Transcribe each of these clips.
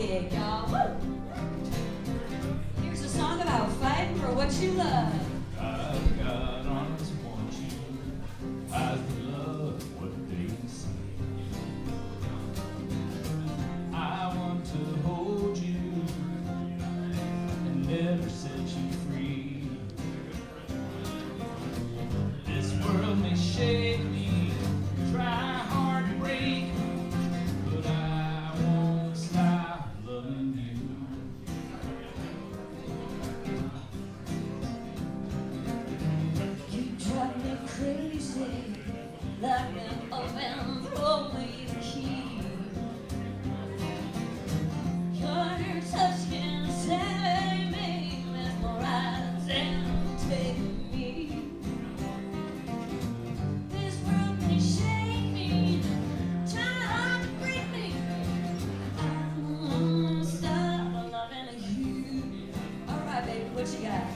gig, y'all. Woo! Here's a song about fighting for what you love. I've got arms that want you, eyes that love what they see. I want to hold you and never set you free. This world may shake me, try hard to break me, but I won't stop loving you. You drive me crazy, like an oven, throw me the key. Your touch can save me, mesmerize and take me. This world may shake me, try hard to break me. I won't stop loving you. All right, baby, what you got?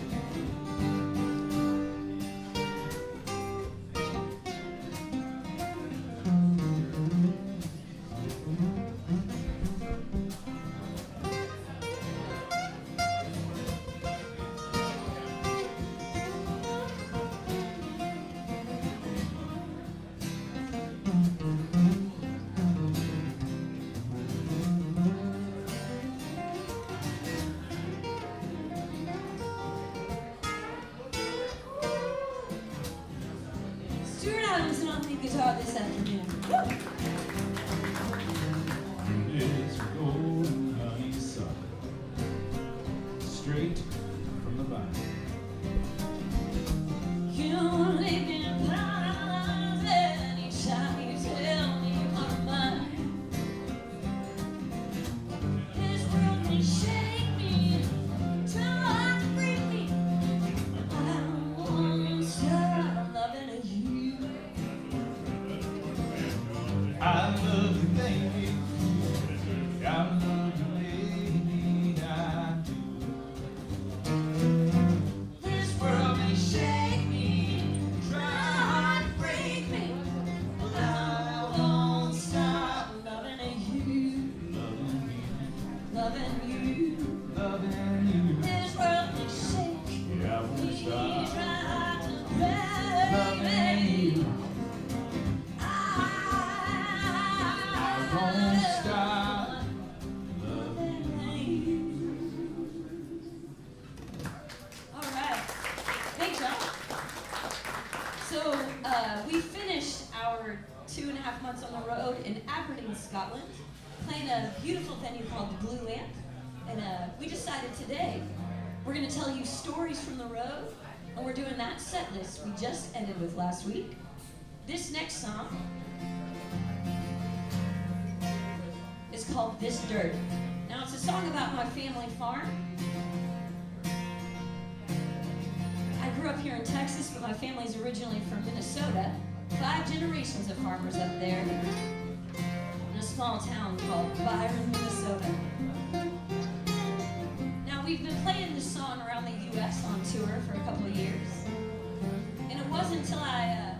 Stuart Adams on the guitar this afternoon. Woo! It's golden honeysuckle, straight from the vine. You leave me in paradise anytime you tell me you're mine. This world may shake me, try hard to break me. I won't stop loving you. I love you, baby. I love you, lady. I do. This world may shake me, try hard to break me. I won't stop loving you, Loving loving you. you, loving you. This world may shake Yeah, I won't me, stop try hard to break loving me. you. I won't stop loving you. All right. Thanks, y'all. So we finished our 2.5 months on the road in Aberdeen, Scotland, playing a beautiful venue called the Blue Lamp. And we decided today we're going to tell you stories from the road, and we're doing that set list we just ended with last week. This next song is called This Dirt. Now, it's a song about my family farm. I grew up here in Texas, but my family's originally from Minnesota. 5 generations of farmers up there in a small town called Byron, Minnesota. Now, we've been playing this song around the U.S. on tour for a couple of years. And it wasn't until I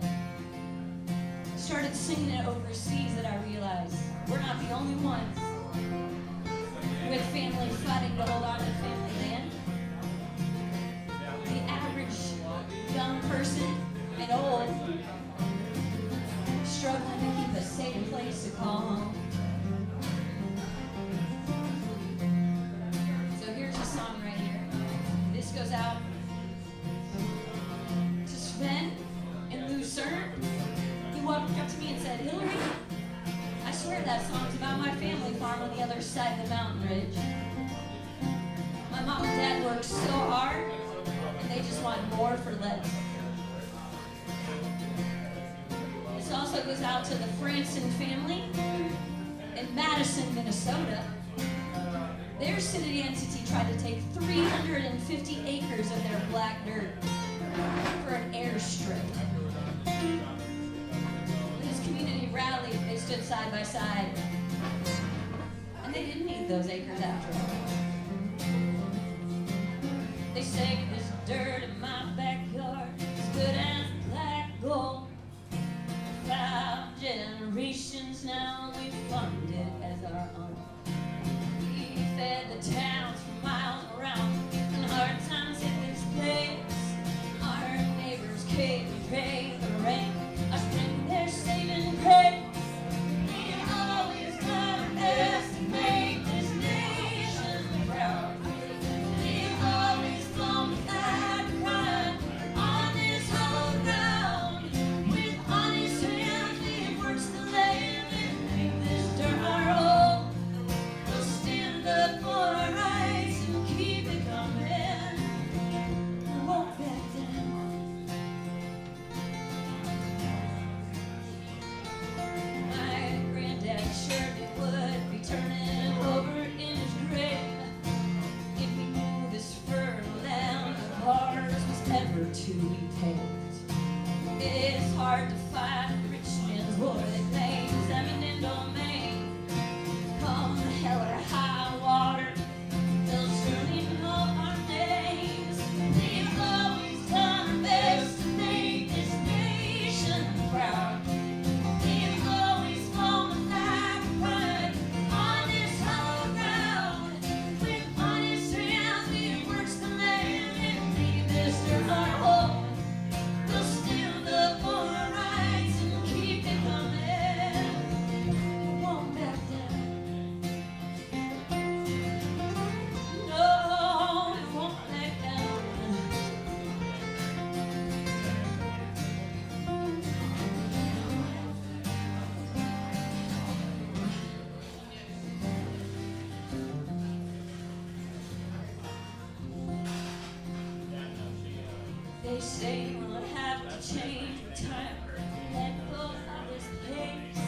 started singing it overseas that I realized we're not the only ones with family fighting to hold on to family land. The average young person and old struggling to keep a safe place to call home. So here's a song right here. This goes out to Sven in Lucerne. He walked up to me and said, "Hillary, I swear that song's about my family farm on the other side of the mountain ridge. My mom and dad work so hard, and they just want more for less." This also goes out to the Franson family in Madison, Minnesota. Their city entity tried to take 350 acres of their black dirt for an airstrip. This community rallied, they stood side by side, and they didn't need those acres after all. They say this dirt in my backyard is good as black gold. 5 generations now we farmed it as our own. We hard to find a rich man's boy that claims eminent domain. Come hell or high water, they'll surely know our names. We've always done our best to make this nation proud. We've always flown the flag of pride on this hollow ground. With honest hands we works the land and we disturb our home. We'll stand up for our rights and keep it coming. We won't back down. No, we won't back down. They say we'll have to change with time, let go of this pace.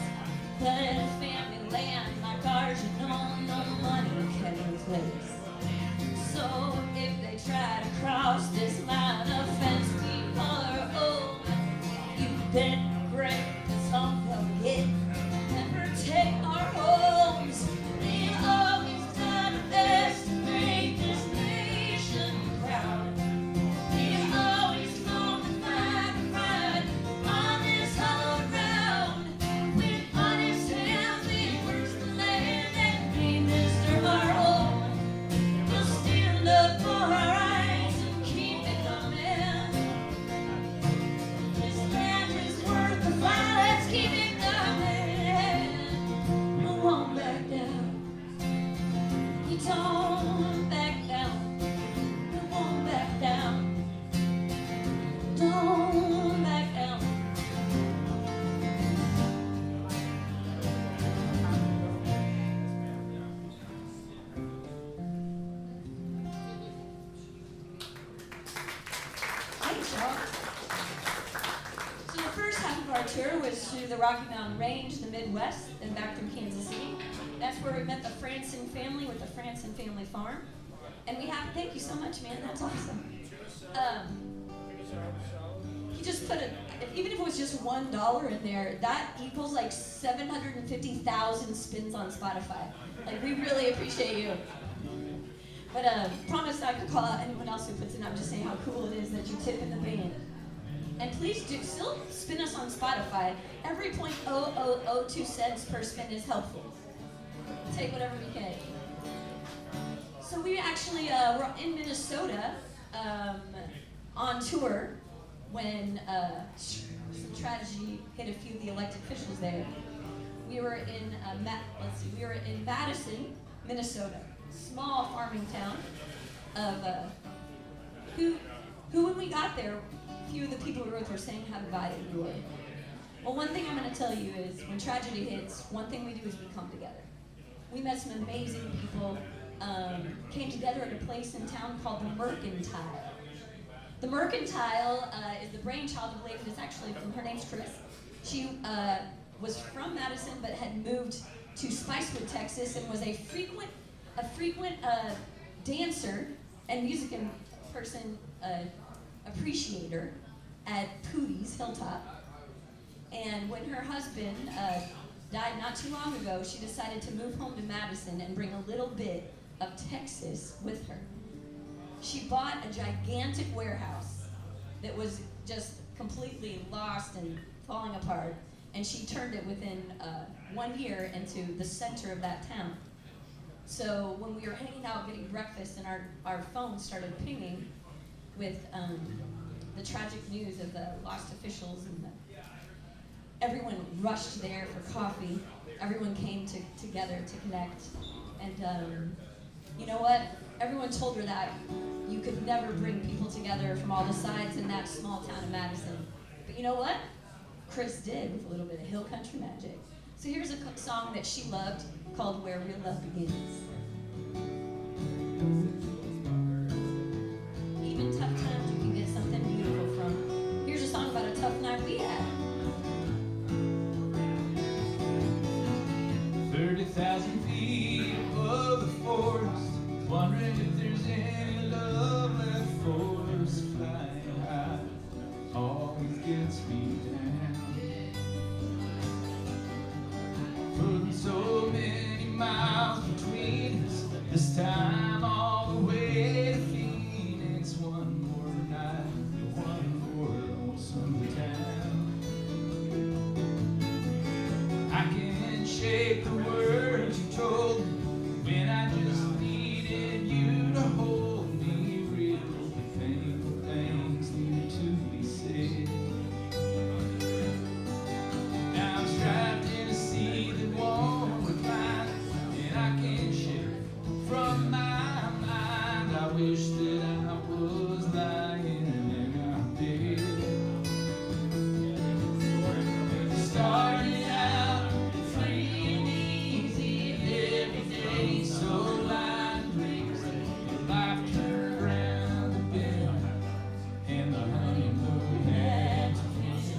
But in a family land like ours, you know, no money can replace. So if they try to cross this line of fence we call our own, you bet great some they'll get, never take our homes. We've always done our best to make this nation proud. We've always flown the flag of pride on this hollow ground. With honest hands we work the land and we disturb our home. We'll stand up for our rights and keep it coming. This land is worth the fight, let's keep it coming. We won't back down. We don't back down. We won't back down. Don't back down. Thanks, y'all. So the first half of our tour was through the Rocky Mountain Range, the Midwest, and back through Kansas City. That's where we met the Franson family with the Franson Family Farm. And we have, thank you so much, man, that's awesome. He just put even if it was just $1 in there, that equals like 750,000 spins on Spotify. Like, we really appreciate you. But promise not to call out anyone else who puts in. I'm just saying how cool it is that you tip in the band. And please do still spin us on Spotify. Every 0.0002 cents per spin is helpful. Take whatever we can. So we actually were in Minnesota on tour when some tragedy hit a few of the elected officials there. We were in we were in Madison, Minnesota, small farming town of who when we got there, a few of the people we were with were saying how divided we were. Well, one thing I'm going to tell you is when tragedy hits, one thing we do is we come together. We met some amazing people, came together at a place in town called the Mercantile. The Mercantile is the brainchild of a lady that's actually her name's Chris. She was from Madison but had moved to Spicewood, Texas, and was a frequent dancer and music person appreciator at Pootie's Hilltop. And when her husband died not too long ago, she decided to move home to Madison and bring a little bit of Texas with her. She bought a gigantic warehouse that was just completely lost and falling apart, and she turned it within 1 year into the center of that town. So when we were hanging out getting breakfast and our phones started pinging with the tragic news of the lost officials, and everyone rushed there for coffee. Everyone came together to connect. And you know what? Everyone told her that you could never bring people together from all the sides in that small town of Madison. But you know what? Chris did with a little bit of hill country magic. So here's a song that she loved called Where Real Love Begins. Even tough times you can get something beautiful from. Here's a song about a tough night we had. 30,000 feet above the forest, wondering if there's any love left for us. Flying high always gets me down. This time all the way to Phoenix, one more night, one more lonesome town. I can't shake the words you told me when I just needed you to hold me. Real painful things need to be said. Now I'm strapped in a seat that won't recline, and I can't shake from my mind. I wish that I was lying in our bed. Started out free and easy every day, so light and breezy. Life turned around the bend, and the honeymoon had to end.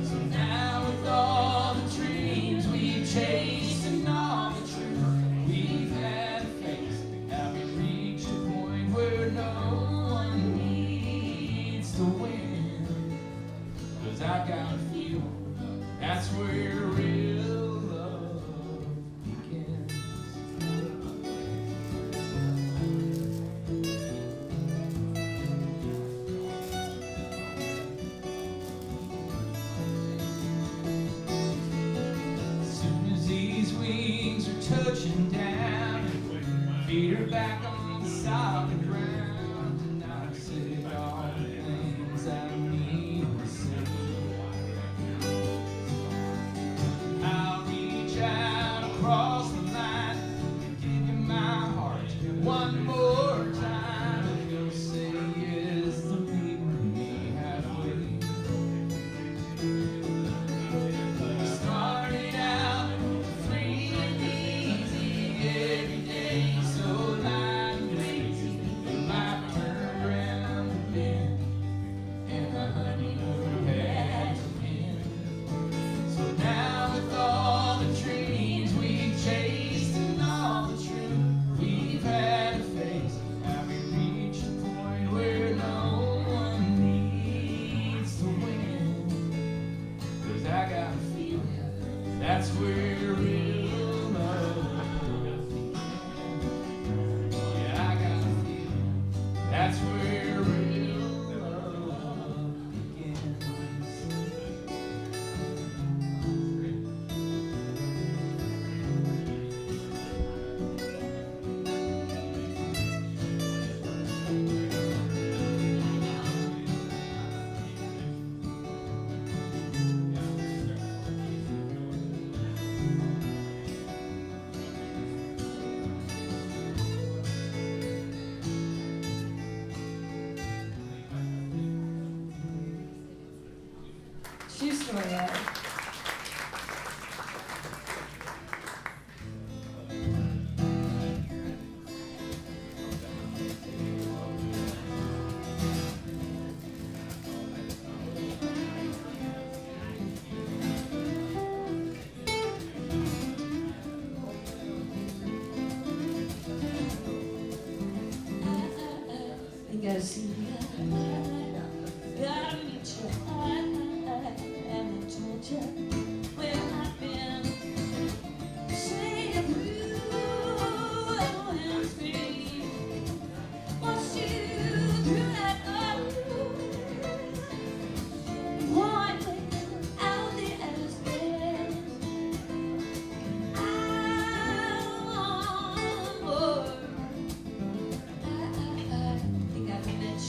So now with all the dreams we've chased and all the truth we've had to face, have we reached a point where no one needs to win? 'Cause I got a feeling that's where real love begins. As soon as these wings are touching down, feet are back on the solid ground, and I've said all the things I need to say. I'll reach out across the line and give you my heart one more time, and you'll say yes to meet me halfway. Started out free and easy every day, so light and lazy. The life turned around the bend, and the honeymoon had to end. So now with all the dreams we've chased and all the truth we've had to face, have we reached a point where no one needs to win? 'Cause I got a feeling that's where real love begins. Yeah, I got a feeling that's where real love begins. True story, Ed. I see gotta meet you. And I told you where I've been. Say the blue and free. Once you threw that up, one out the airspace. I want more. I think I met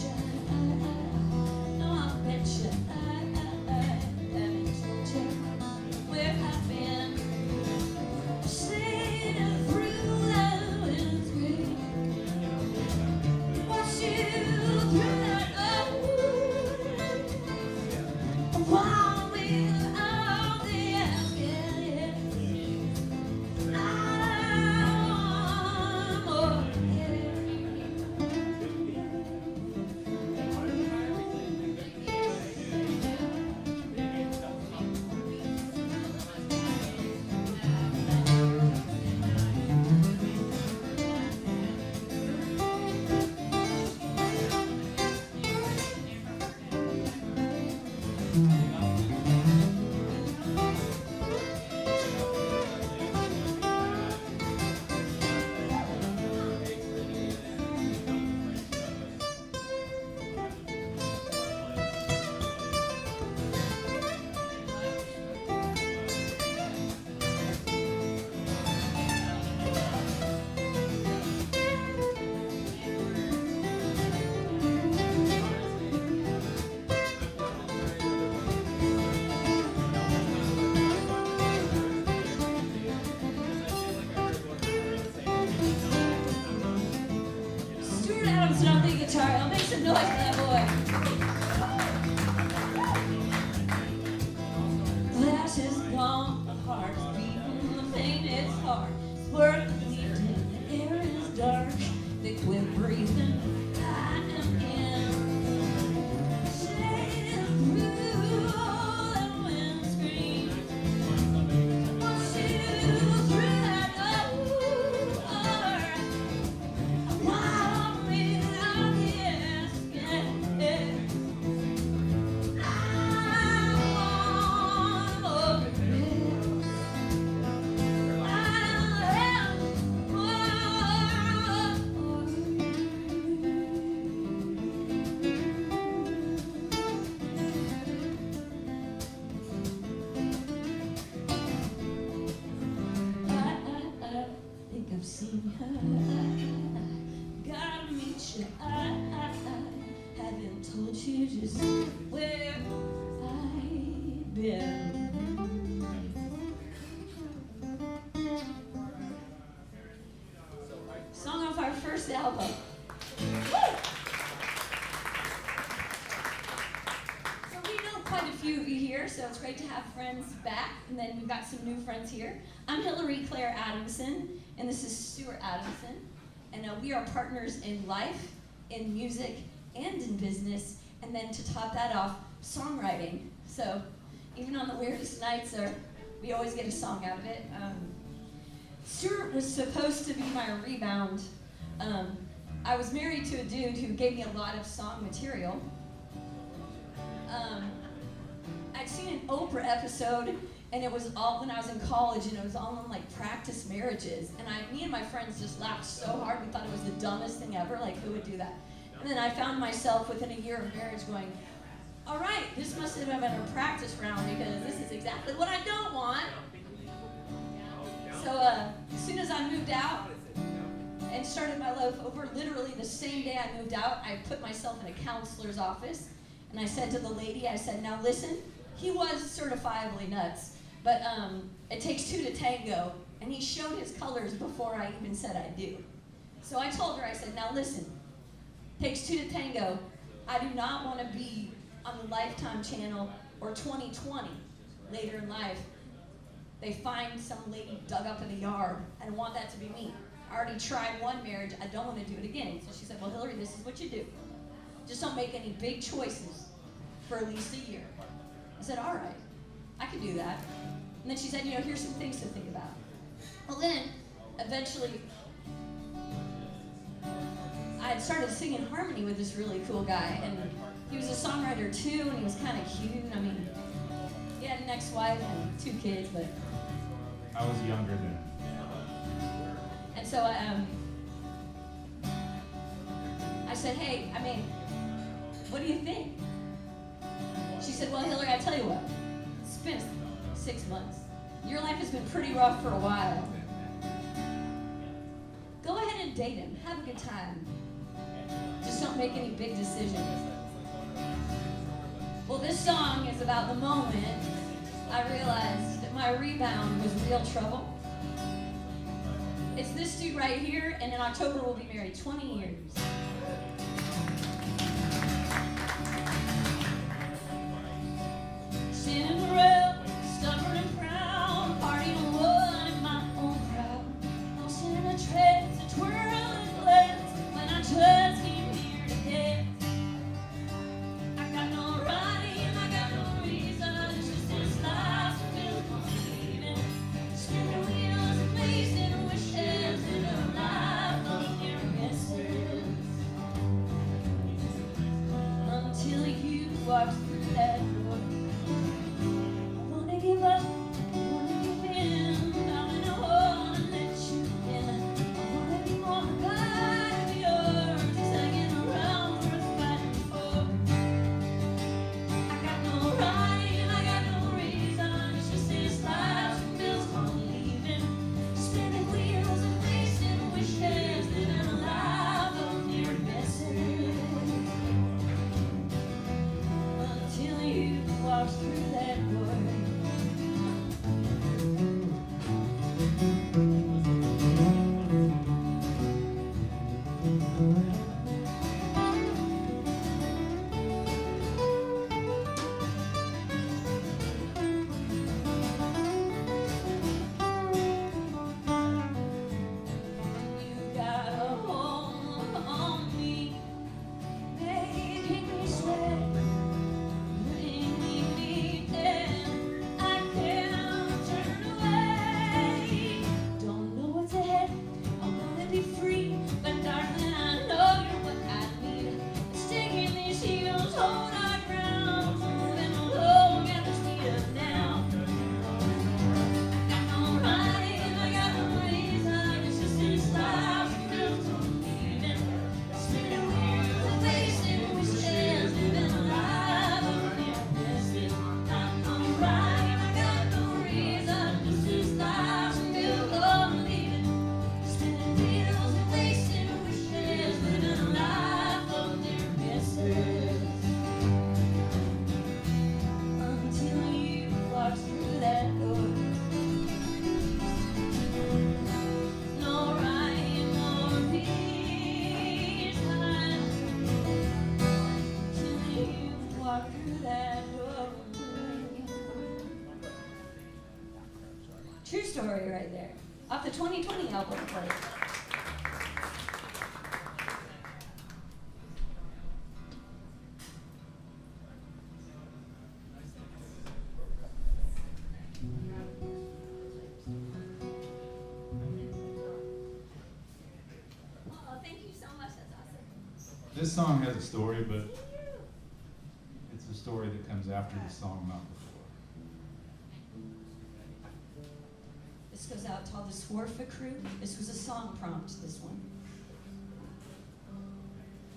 noise for that boy. Flash is gone, the heart is beating, the pain is hard. It's worth bleeding, the air is dark. They quit breathing, I am in. Shading through that windscreen. Once you through that door, while I'm asking, I want more grace. I think I've seen her. Gotta meet you. I haven't told you just where I've been. Song off our first album. Woo! So we know quite a few of you here, so it's great to have friends back, and then we've got some new friends here. I'm Hillary Claire Adamson, and this is Stuart Adamson, and we are partners in life, in music, and in business, and then to top that off, songwriting. So even on the weirdest nights, we always get a song out of it. Stuart was supposed to be my rebound. I was married to a dude who gave me a lot of song material. I'd seen an Oprah episode, and it was all when I was in college, and it was all on like practice marriages. And me and my friends just laughed so hard, we thought it was the dumbest thing ever, like who would do that? And then I found myself within a year of marriage going, all right, this must have been a practice round because this is exactly what I don't want. So as soon as I moved out and started my life over, literally the same day I moved out, I put myself in a counselor's office, and I said to the lady, I said, now listen, he was certifiably nuts, but it takes two to tango, and he showed his colors before I even said I do. So I told her, I said, now listen, takes two to tango. I do not want to be on the Lifetime channel or 2020 later in life. They find some lady dug up in the yard. I don't want that to be me. I already tried one marriage. I don't want to do it again. So she said, well, Hillary, this is what you do. Just don't make any big choices for at least a year. I said, all right, I can do that. And then she said, here's some things to think about. Well, then, eventually, I had started singing harmony with this really cool guy. And he was a songwriter, too, and he was kind of cute. I mean, he had an ex-wife and 2 kids, but I was younger then. and so I said, hey, what do you think? She said, well, Hillary, I tell you what, it's been 6 months. Your life has been pretty rough for a while. Go ahead and date him. Have a good time. Just don't make any big decisions. Well, this song is about the moment I realized that my rebound was real trouble. It's this dude right here, and in October we'll be married 20 years. Standing around, stubborn and proud, partying alone in my own crowd. Lost in a trance, a twirling glance, when I just came here to dance. I got no rhyme, I got no reason, it's just this life's filled with leaving. Spinning wheels and wasting wishes in a life of near misses. story right there. Off the 2020 album, play. Oh, thank you so much. That's awesome. This song has a story, but it's a story that comes after the song, not before. This goes out to all the Swarfa crew. This was a song prompt, this one.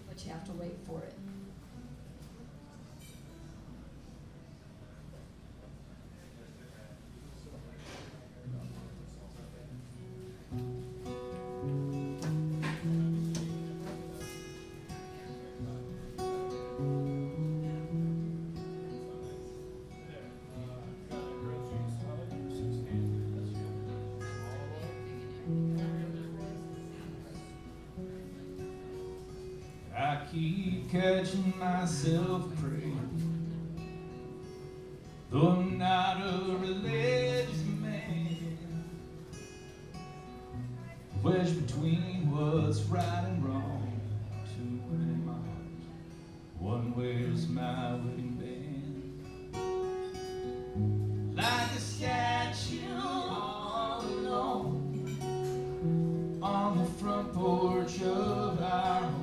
But you have to wait for it. I keep catching myself praying, though I'm not a religious man. Wedged between what's right and wrong, two women in my heart, one wears my wedding band. Like a statue all alone on the front porch of our home.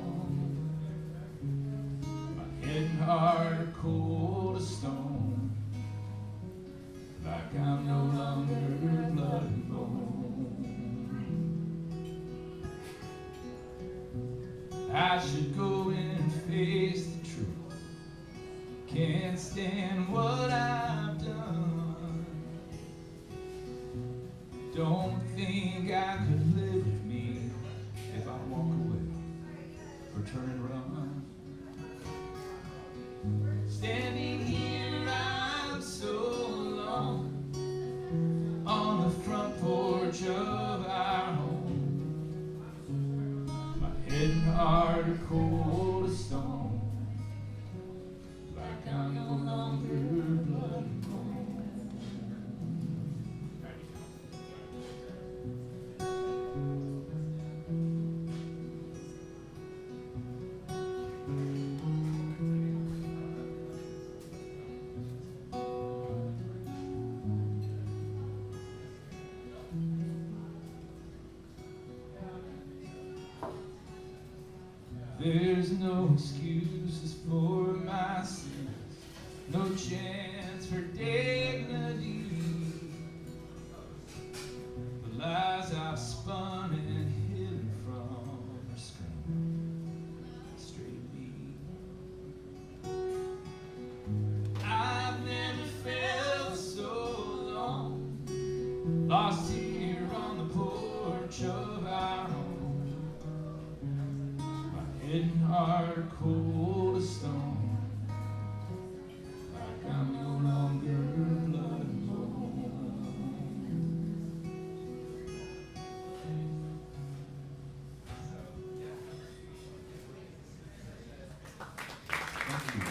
And heart are cold as stone, like I'm no longer blood and bone. I should go and face the truth, can't stand what I've done. Don't think I could live with me if I walk away or turn and run. Standing here, I'm so alone on the front porch of our home. My head and heart are cold as stone, like I'm no longer blood and bone. There's no excuses for my sins, no chance for dignity. The lies I've spun and hidden from are screaming straight at me. I've never felt so alone, lost here on the porch of our home. Head and heart are cold as stone, like I'm no longer blood and bone. Thank you.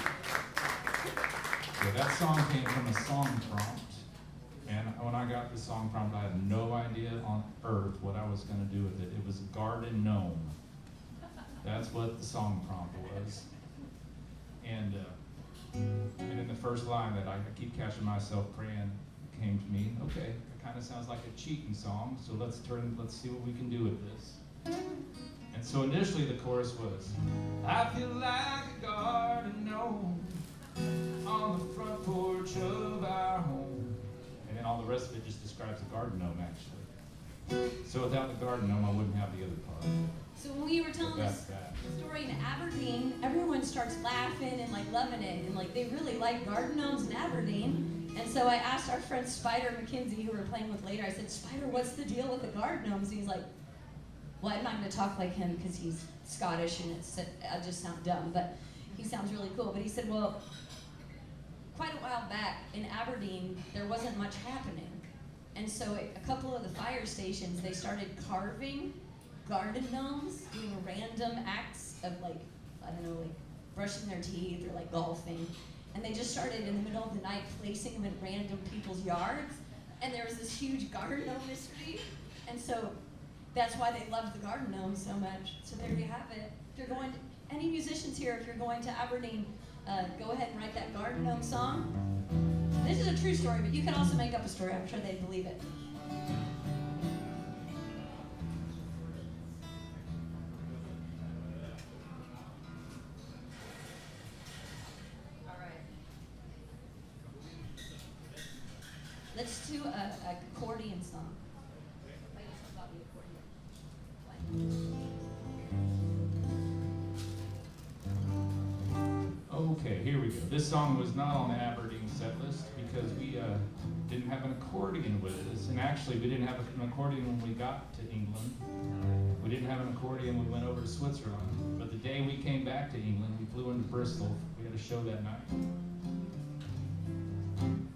So that song came from a song prompt, and when I got the song prompt, I had no idea on earth what I was going to do with it. It was a garden gnome. That's what the song prompt was. And in the first line that I keep catching myself praying came to me, okay, it kind of sounds like a cheating song, so let's see what we can do with this. And so initially the chorus was, I feel like a garden gnome on the front porch of our home. And then all the rest of it just describes a garden gnome, actually. So without the garden gnome, I wouldn't have the other part. So when we were telling this story in Aberdeen, everyone starts laughing and like loving it, and like they really like garden gnomes in Aberdeen. And so I asked our friend Spider McKenzie, who we were playing with later, I said, Spider, what's the deal with the garden gnomes? And he's like, well, I'm not going to talk like him because he's Scottish and I just sound dumb, but he sounds really cool. But he said, well, quite a while back in Aberdeen, there wasn't much happening. And so a couple of the fire stations, they started carving garden gnomes, doing random acts of like, I don't know, like brushing their teeth or like golfing. And they just started in the middle of the night placing them in random people's yards and there was this huge garden gnome mystery, and so that's why they loved the garden gnome so much. So there you have it. If you're going, any musicians here, if you're going to Aberdeen, go ahead and write that garden gnome song. This is a true story, but you can also make up a story. I'm sure they'd believe it. All right. Let's do a accordion song. Play something about the accordion. Okay, here we go. This song was not on the Aberdeen set list because we didn't have an accordion with us. And actually, we didn't have an accordion when we got to England. We didn't have an accordion when we went over to Switzerland. But the day we came back to England, we flew into Bristol. We had a show that night.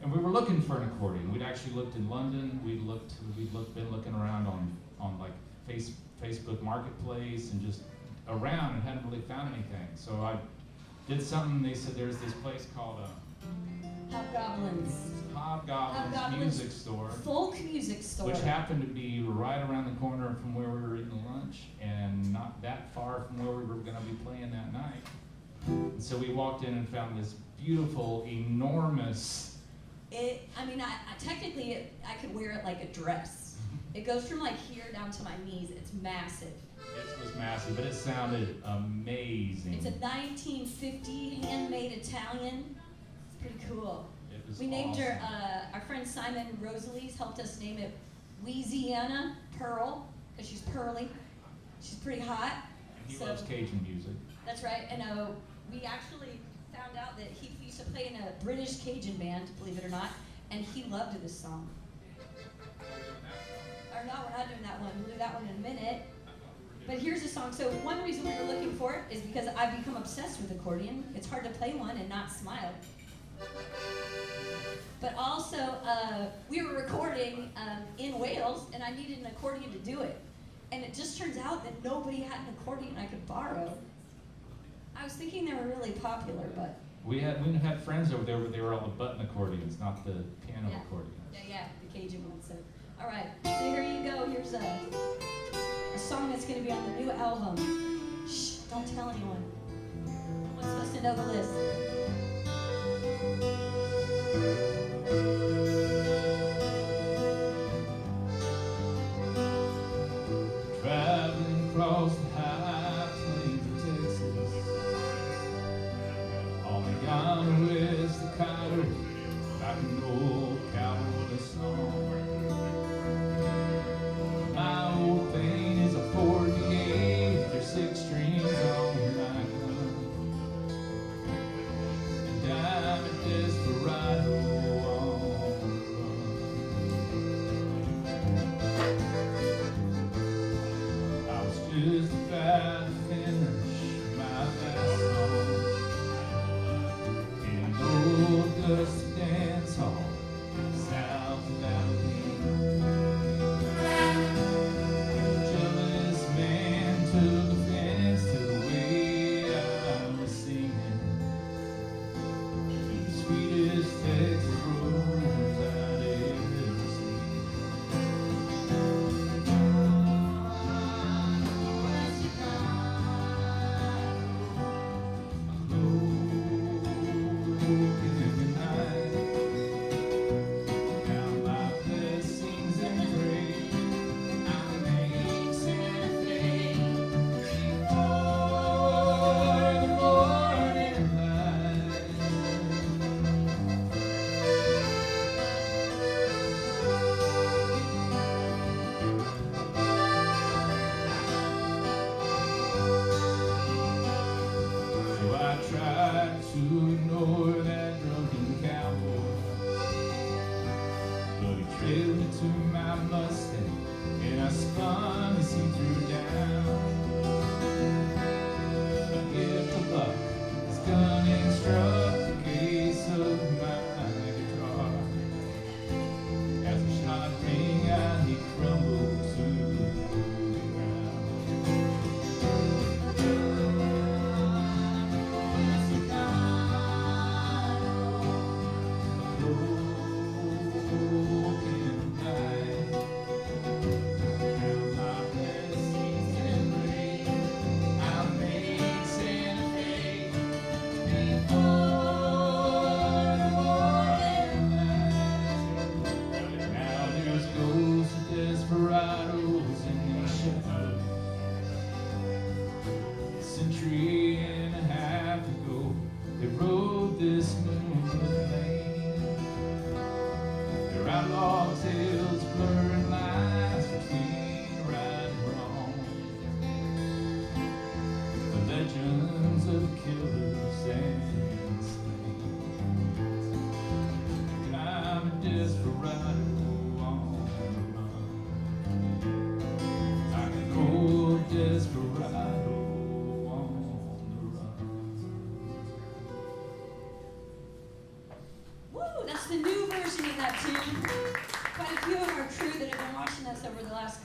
And we were looking for an accordion. We'd actually looked in London. We'd been looking around on like Facebook Marketplace and just around and hadn't really found anything. So I did something. They said there's this place called Hobgoblin's Music Store, folk music store, which happened to be right around the corner from where we were eating lunch and not that far from where we were going to be playing that night. And so we walked in and found this beautiful, enormous. Technically, I could wear it like a dress. It goes from like here down to my knees. It's massive. It was massive, but it sounded amazing. It's a 1950 handmade Italian. It's pretty cool. It was We named awesome. her, our friend Simon Rosalie's helped us name it Louisiana Pearl, because she's pearly. She's pretty hot. And he loves Cajun music. That's right, and we actually found out that he used to play in a British Cajun band, believe it or not, and he loved this song. Or no, we're not doing that one. We'll do that one in a minute. But here's a song. So one reason we were looking for it is because I've become obsessed with accordion. It's hard to play one and not smile. But also, we were recording in Wales, and I needed an accordion to do it. And it just turns out that nobody had an accordion I could borrow. I was thinking they were really popular, but... We had friends over there, but they were all the button accordions, not the piano accordions. Yeah, the Cajun one. So, all right, so here you go. Here's a song that's going to be on the new album. Shh, don't tell anyone. No one's supposed to know the list. Traveling across the high plains of Texas, on the yonder west Staccato, like an old cowboy song. My old pain is a 48, there's 6 strings on my gun, and I'm a desperado on the run. I was just about to finish my last song in an old dusty dance hall south of Aberdeen. Jealous man took offense to the way I was singing the sweetest Texas rose I'd ever seen. So I tried to ignore that drunken cowboy, but he trailed me to my Mustang, and I spun as he threw down. A gift of luck, his gunning struck the case of my guitar. As the shot rang out, he crumbled to the ground. Broken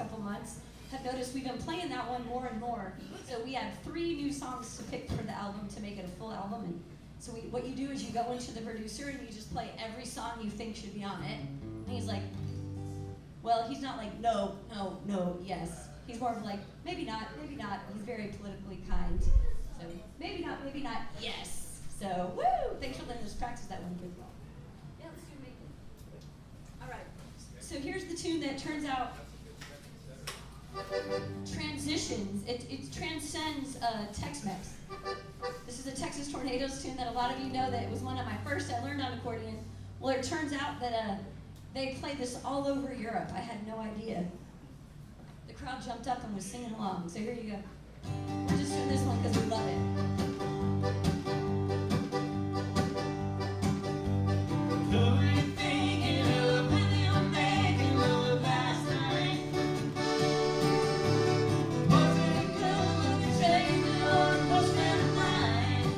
couple months have noticed we've been playing that one more and more. So we had 3 new songs to pick for the album to make it a full album. And so what you do is you go into the producer and you just play every song you think should be on it. And he's like, well, he's not like, no, no, no, yes. He's more of like, maybe not, maybe not. He's very politically kind. So maybe not, yes. So, woo! Thanks for letting us practice that one good well. Yeah, let's do make it. All right. So here's the tune that turns out transitions. It transcends Tex-Mex. This is a Texas Tornadoes tune that a lot of you know that it was one of my first I learned on accordion. Well, it turns out that they play this all over Europe. I had no idea. The crowd jumped up and was singing along. So here you go. We're just doing this one because we love it. Who were you thinking of when you were making love last night? Was it a girl looking straight or a close friend of mine?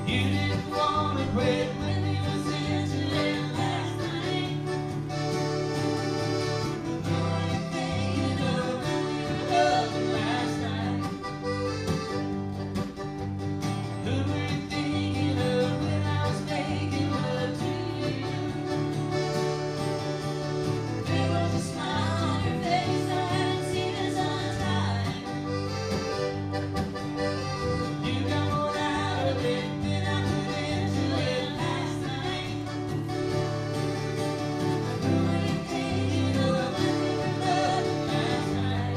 You didn't want to quit when you was into it last night. Who were you thinking of when you were loving last night? Who were you thinking of when I was making love to you? There was a smile on your face I hadn't seen in some time. You got more out of it than I put into it last night. Who were you thinking of when we were loving last night?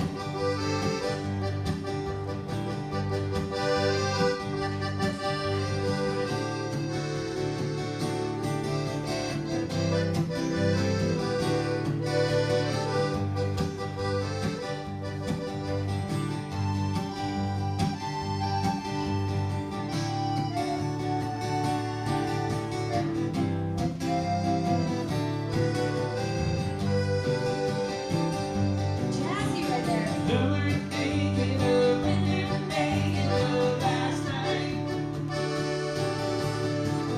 Jazzy right there. Who were you thinking of when you were making love last night?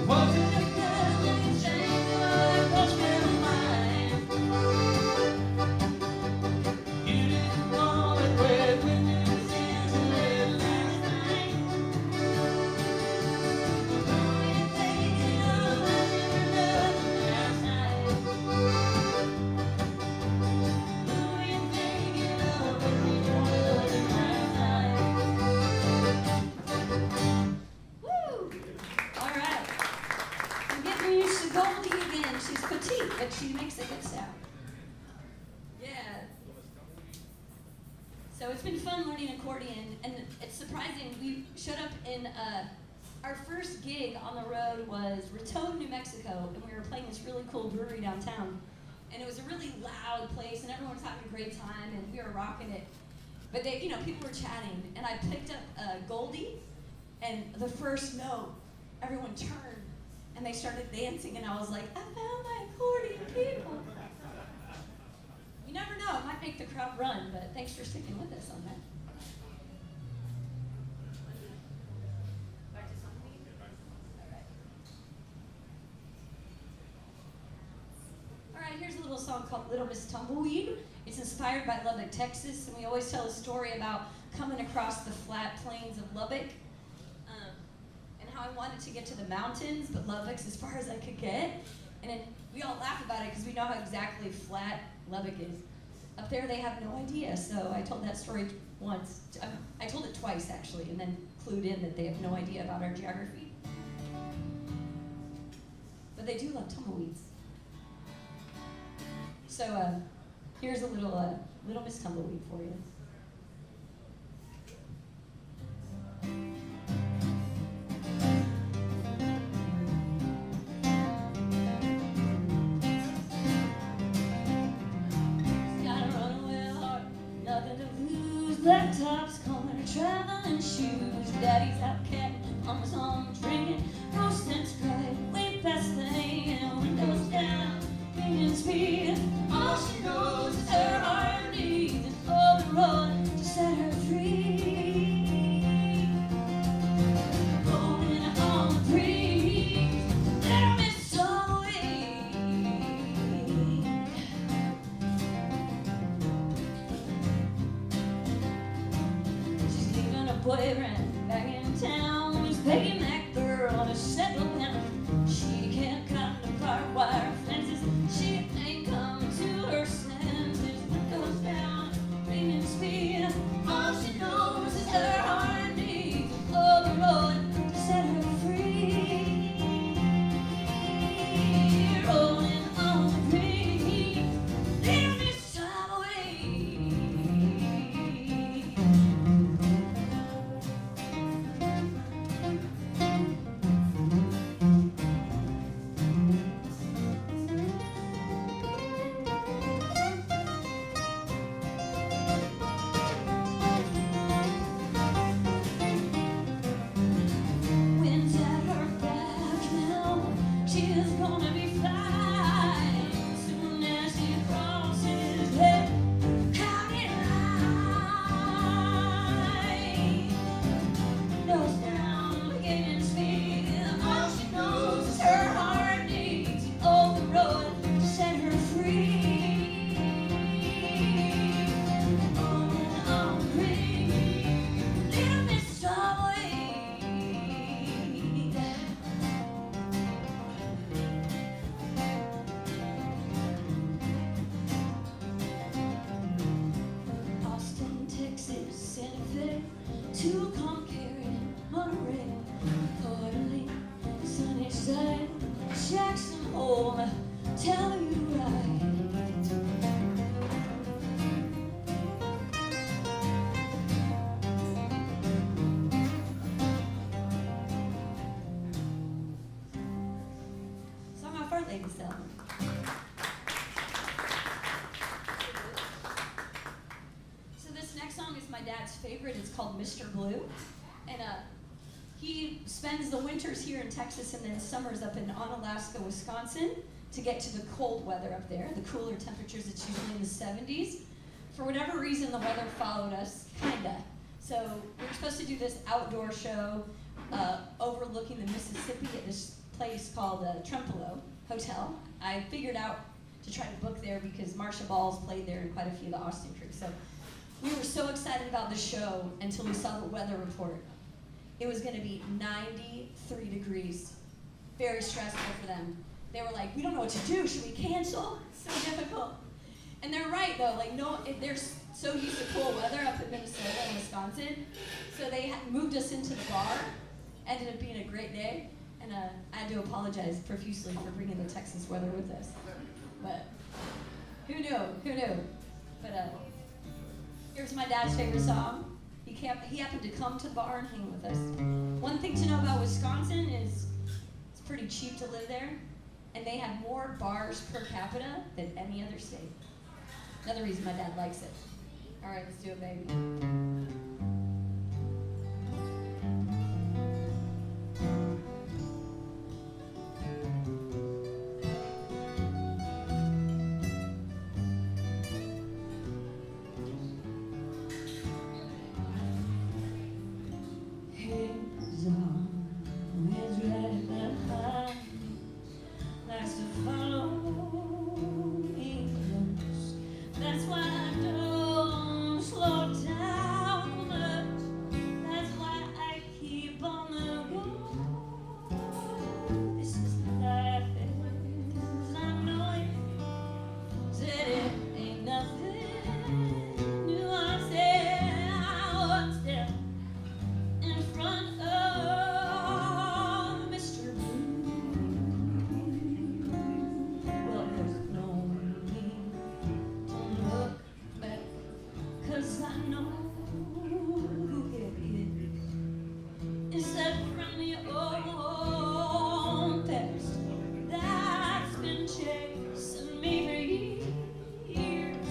Was it a girl looking straight or a close friend of mine? You didn't want to quit when you was into it last night. Who were you thinking of when you were loving last night? Who were you thinking of when we were loving last night? Woo! All right. I'm getting used to Goldie again. She's petite, but she makes a good sound. Yeah. So it's been fun learning accordion, and it's surprising. We showed up in our first gig on the road was Raton, New Mexico, and we were playing this really cool brewery downtown. And it was a really loud place, and everyone was having a great time, and we were rocking it. But they, people were chatting, and I picked up Goldie, and the first note, everyone turned, and they started dancing, and I was like, I found my accordion, people. You never know, it might make the crowd run, but thanks for sticking with us on that. Back to song B? All right, here's a little song called Little Miss Tumbleweed. It's inspired by Lubbock, Texas, and we always tell a story about coming across the flat plains of Lubbock and how I wanted to get to the mountains, but Lubbock's as far as I could get. And then we all laugh about it because we know how exactly flat Lubbock is. Up there, they have no idea, so I told that story once. I told it twice, actually, and then clued in that they have no idea about our geography. But they do love tumbleweeds. So here's a little Miss Tumbleweed for you. Gotta run away hard, nothing to lose. Black tops, corner, traveling shoes. Daddy's out catting, mama's home drinking. Roast and Sprite, way past the and windows down, bringing speed. All she knows is her heart needs an open road to set her free. Going on the breeze, little Miss Tumbleweed. boyfriend back in town was begging that girl to settle down. She can't cut the barbed wire fences. She ain't coming to her senses. Goes down, raining speed. All she knows is her heart needs overload to set her free. Rolling on the green, leave this time away. Wind's at her back now. She's gonna be fine soon as she crosses that county line. Nose down, gaining speed. All she knows is her heart needs overload to set her free. On the green, little Miss Starlight. Austin, Texas, Santa Fe, Tucumcari, Monterey, Portland, Sunnyside, Jackson Hole, Telluride. Song off our latest album. So this next song is my dad's favorite. It's called Mr. Blue. And he spends the winters here in Texas and then summers up in Onalaska, Wisconsin to get to the cold weather up there, the cooler temperatures. It's usually in the 70s. For whatever reason, the weather followed us, kinda. So we were supposed to do this outdoor show overlooking the Mississippi at this place called Trempolo Hotel. I figured out to try to book there because Marsha Balls played there and quite a few of the Austin crew. So we were so excited about the show until we saw the weather report. It was going to be 93 degrees. Very stressful for them. They were like, we don't know what to do. Should we cancel? It's so difficult. And they're right, though. Like, no, they're so used to cool weather up in Minnesota and Wisconsin. So they moved us into the bar. Ended up being a great day. And I had to apologize profusely for bringing the Texas weather with us. But who knew? Who knew? But here's my dad's favorite song. He happened to come to the bar and hang with us. One thing to know about Wisconsin is it's pretty cheap to live there, and they have more bars per capita than any other state. Another reason my dad likes it. All right, let's do it, baby. That's why I don't slow down much. That's why I keep on the go. This is life as I know it. Said it ain't nothing new. I said I was there in front of Mr. Blue. Well, there's no need to look back, 'cause I know who it is. It's that friendly old past that's been chasing me for years.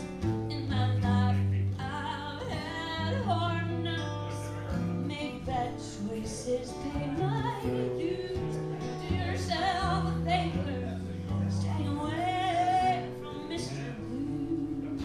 In my life, I've had hard knocks, made bad choices, paid my dues. Do yourself a favor, stay away from Mr. Blue.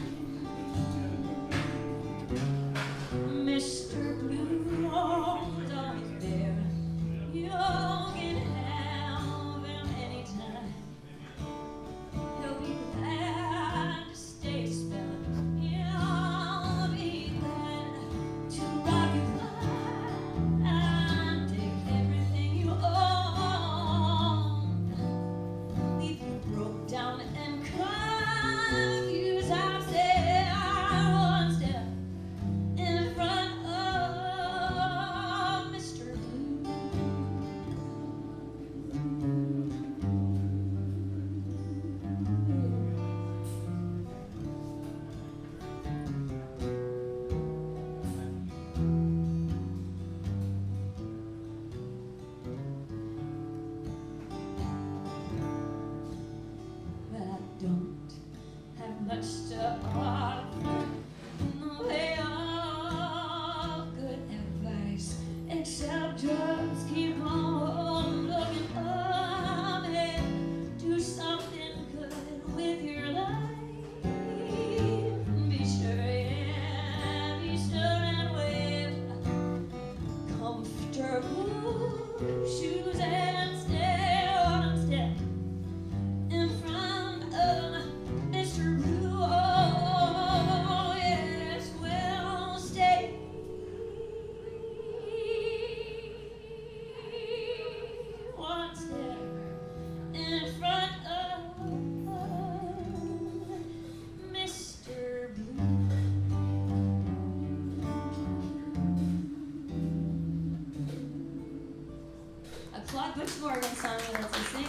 Todd Bushmorgan song he lets us sing.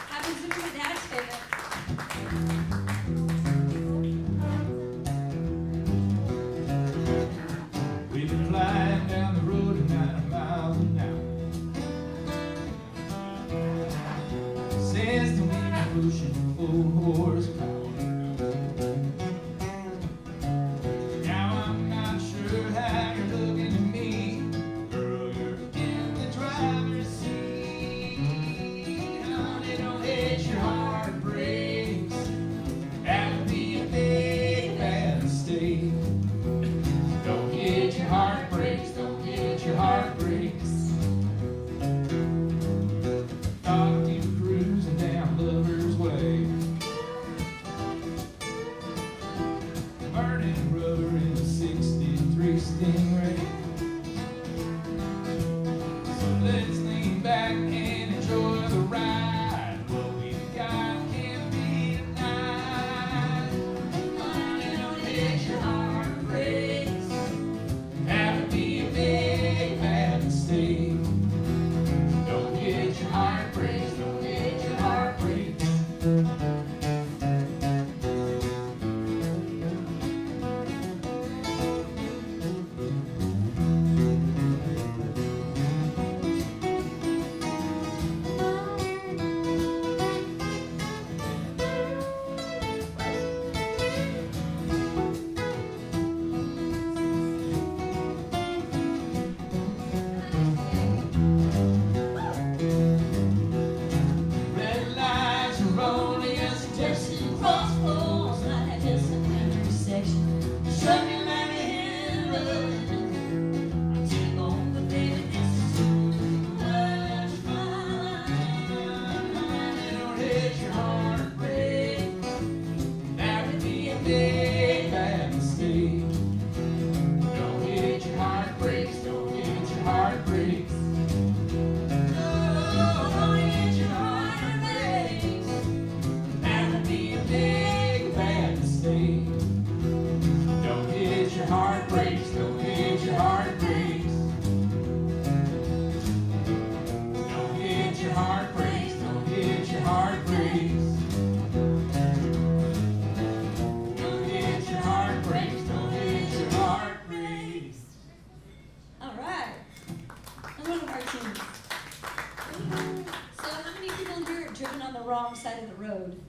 Happens to be my dad's favorite. We've been flying down the road at 90 miles an hour. Says the wind pushing 4 horsepower. Now I'm not sure how you're looking at me. Girl, you're in the driver's seat. Honey, don't hit your heart breaks. That would be a big bad mistake. Don't get your heart breaks, don't get your heart breaks. Thought you were cruising down Lover's Way, burning rubber in a 63 Stingray. So let's lean back and enjoy the ride. What we've got can't be denied. Honey, don't hit your heart breaks. That would be a big bad mistake. Don't get your heart breaks, don't get your heart breaks. Red lights are rolling us just crossroads, not at just an intersection. Shucking like a hand running. I'm too long, but baby, this is too much fun. Honey, don't hit your heart break. That would be a big bad mistake. Don't hit your heart breaks, don't hit your heart breaks. Don't hit your heart breaks. That would be a big bad mistake. Don't hit your heart breaks, don't hit your heart breaks. Don't hit your heart breaks, don't hit your heart breaks. Don't hit your heart breaks, don't hit your heart breaks. All right. That's one of our tunes. So how many people here have driven on the wrong side of the road?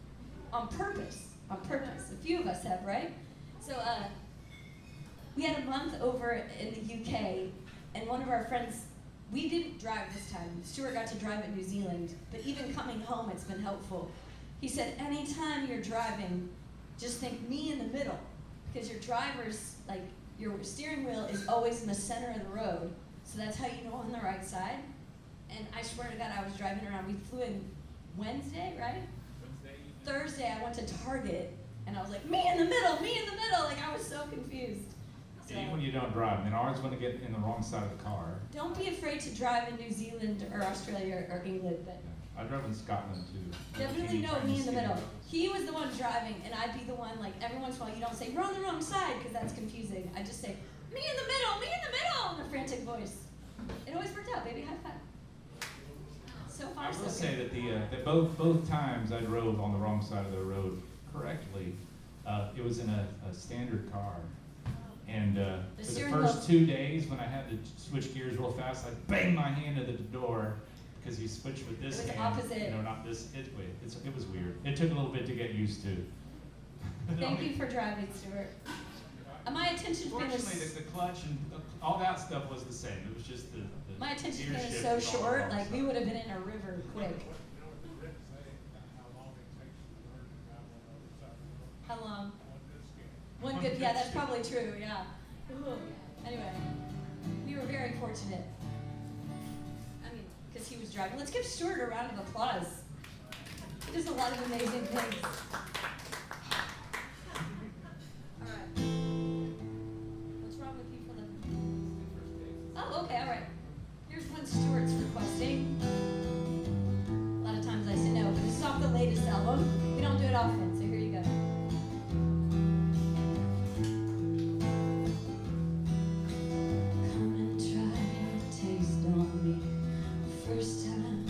On purpose. On purpose. A few of us have, right? So we had a month over in the UK, and one of our friends, we didn't drive this time. Stuart got to drive in New Zealand, but even coming home, it's been helpful. He said, anytime you're driving, just think me in the middle, because your driver's, like, your steering wheel is always in the center of the road, so that's how you know on the right side. And I swear to God, I was driving around. We flew in Wednesday, right? Thursday, I went to Target, and I was like, me in the middle, me in the middle. Like, I was so confused. So, Even when you don't drive, I mean, I always want to get in the wrong side of the car. don't be afraid to drive in New Zealand or Australia or England, but I drove in Scotland too. definitely know me in the middle. He was the one driving, and I'd be the one, like, every once in a while, you don't say, we're on the wrong side, because that's confusing. I just say, me in the middle, in a frantic voice. It always worked out, baby. High five. So far, I so will good. say that that both times I drove on the wrong side of the road correctly, it was in a standard car. And for the steering first 2 days when I had to switch gears real fast, I banged my hand into the door because you switch with this It was hand, opposite. you know, not this. It was weird. It took a little bit to get used to. Thank you for driving, Stuart. My attention span Fortunately, is the clutch and all that stuff was the same. It was just the my attention gear span is shift so was all short. wrong Like we side. would have been in a river quick. How long? One good. Yeah, that's probably true. Yeah. Ooh. Anyway, we were very fortunate. I mean, because he was driving. Let's give Stuart a round of applause. He does a lot of amazing things. All right. What's wrong with you for the? Oh, okay. All right. Here's one Stuart's requesting. A lot of times I say no, but this is off the latest album. We don't do it often, so here you go. Come and try your taste on me. First time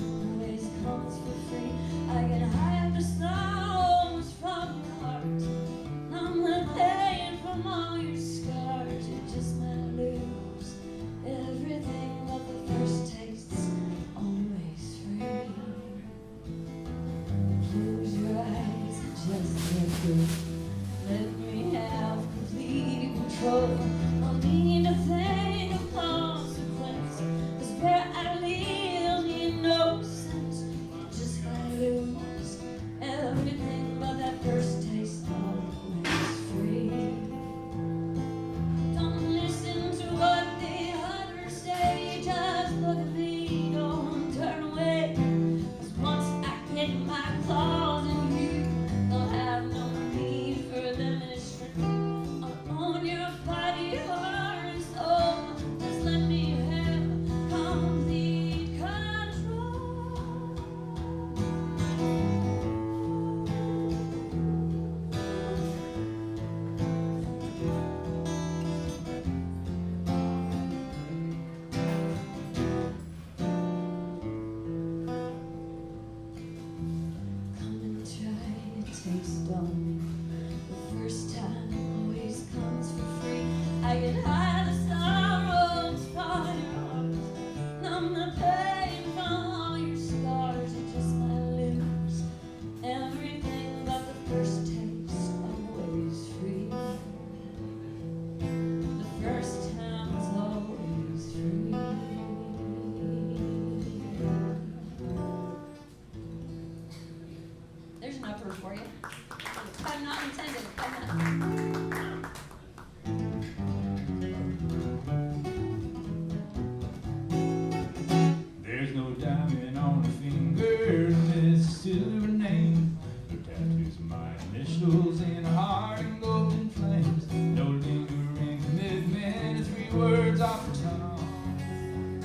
off her tongue.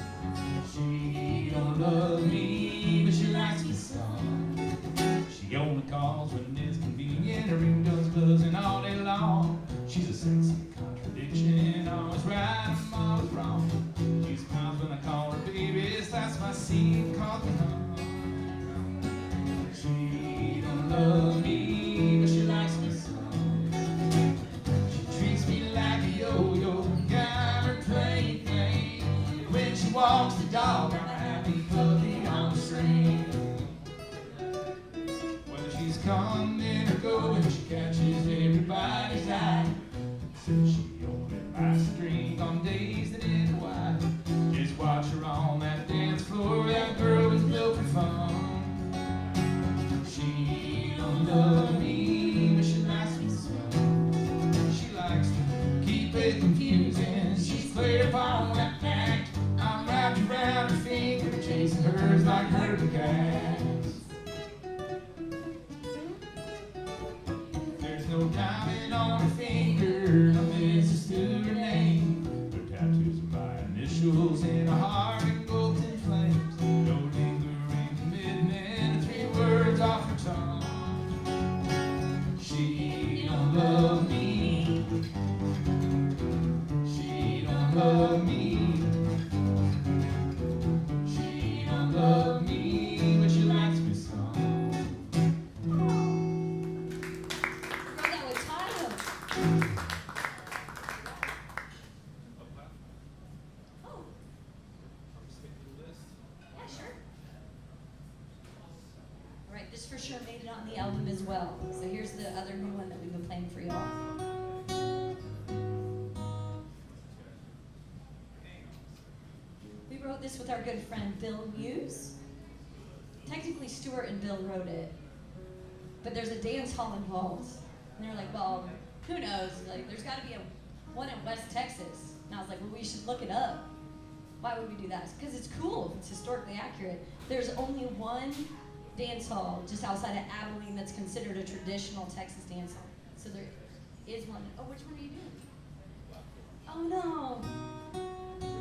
She don't love me, but she likes me some. She only calls when it's convenient. Her ringtone's buzzing all day long. She's a sexy contradiction, always right, I'm always wrong. She smiles when I call her baby, that's my seed called the hum. She don't love me, but she likes me some. She treats me like a yo-yo, got her plaything. When she walks the dog, I'm a happy puppy on the string. Whether she's coming or going, she catches everybody's eye. Says she only buys a drink on days that end wide. Just watch her on that dance floor, that girl was built for fun. She don't love me, but she likes me some. She likes to keep it confusing. She's clear upon that fact. I'm wrapped around her finger, chasing hers like herding cats. There's no diamond on her finger, no misses to her name. Her tattoos are my initials in a heart and golden flames. No lingering commitment, 3 words off her tongue. She don't love me. She don't love me. She don't love me, but she likes me some. Wrote that with Tyler. Oh, yeah, sure. All right, this for sure made it on the album as well. So here's the other new one that we've been playing for y'all. We wrote this with our good friend Bill Muse. Technically, Stuart and Bill wrote it, but there's a dance hall involved. And they're like, well, who knows? Like, there's got to be one in West Texas. And I was like, well, we should look it up. Why would we do that? Because it's cool. It's historically accurate. There's only one dance hall just outside of Abilene that's considered a traditional Texas dance hall. So there is one. Oh, which one are you doing? Oh, no.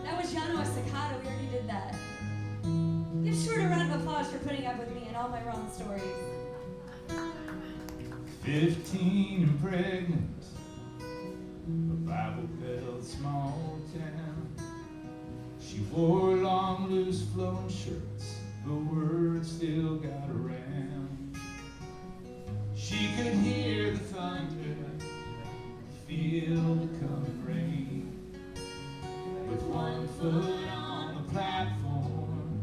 That was Yano Staccato. We already did that. Give Stuart a round of applause for putting up with me and all my wrong stories. 15 and pregnant, a Bible Belt small town. She wore long, loose, flowing shirts, but word still got around. She could hear the thunder, feel the coming rain. With 1 foot on the platform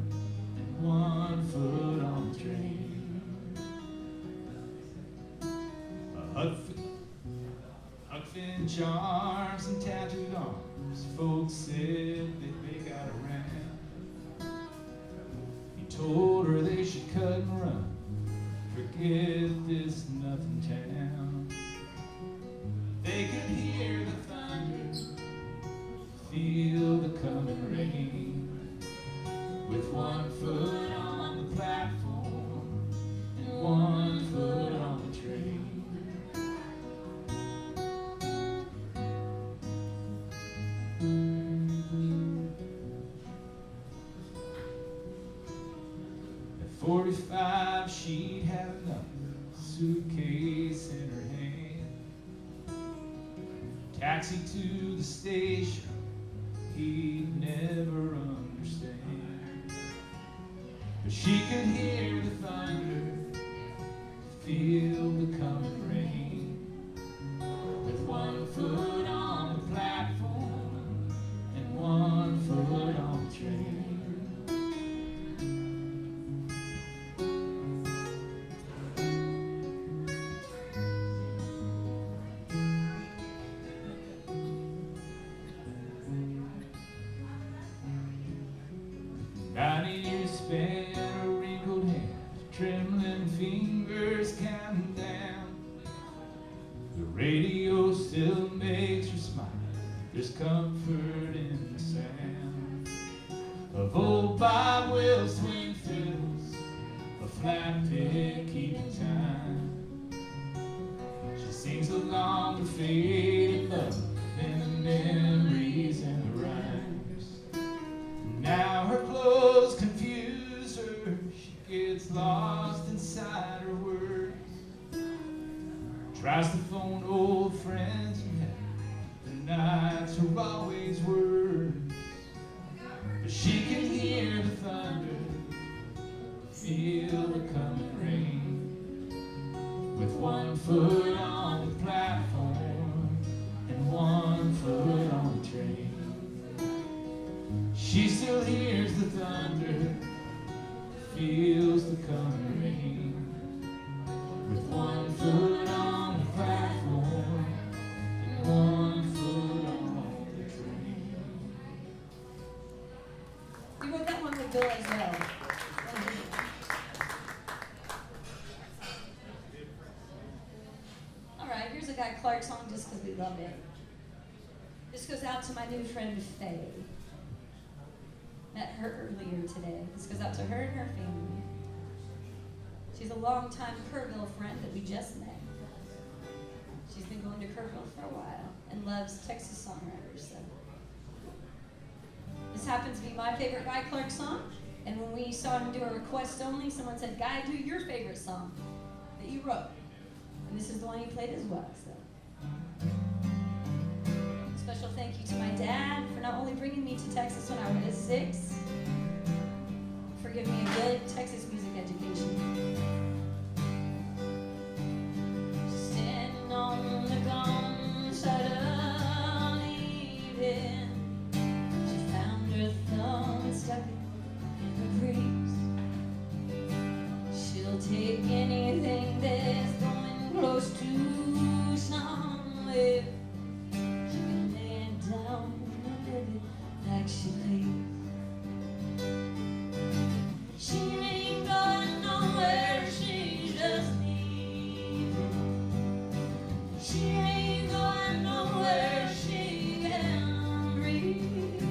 and 1 foot on the train. Huck Finn charms and tattooed arms, folks said that they got around. He told her they should cut and run, forget this nothing town. They could hear the thunder, feel the coming rain. With 1 foot on the platform and 1 foot on the train. At 45, she'd have another suitcase in her hand. Taxi to the station, he'd never understand. But she could hear the thunder, feel the coming rain. With 1 foot on the platform and 1 foot on the train. You spent a wrinkled hand, trembling fingers counting down. The radio still makes her smile, there's comfort in the sound of old Bob Wills' twin fiddles, a flat pick keeping time. She sings along to faded love and the memories and the rhyme. feel the coming rain. With one foot on the platform and one foot on the train, she still hears the thunder, feels the coming rain. With one foot on the platform and one foot on the train. You wrote that one with Bill as well. All right, here's a Guy Clark song just because we love it. This goes out to my new friend Faye. Met her earlier today. This goes out to her and her family. She's a longtime Kerrville friend that we just met. She's been going to Kerrville for a while and loves Texas songwriters. So this happens to be my favorite Guy Clark song. And when we saw him do a request only, someone said, "Guy, do your favorite song that you wrote." And this is the one he played as well. So special thank you to my dad for not only bringing me to Texas when I was 6, for giving me a good Texas music education. Standing on the gone side of the evening, she found her thumb stuck in the breeze. She'll take anything that's going close to somewhere. She can lay it down and live it like she please. She ain't going nowhere, she's just leaving. She ain't going nowhere, she can't breathe.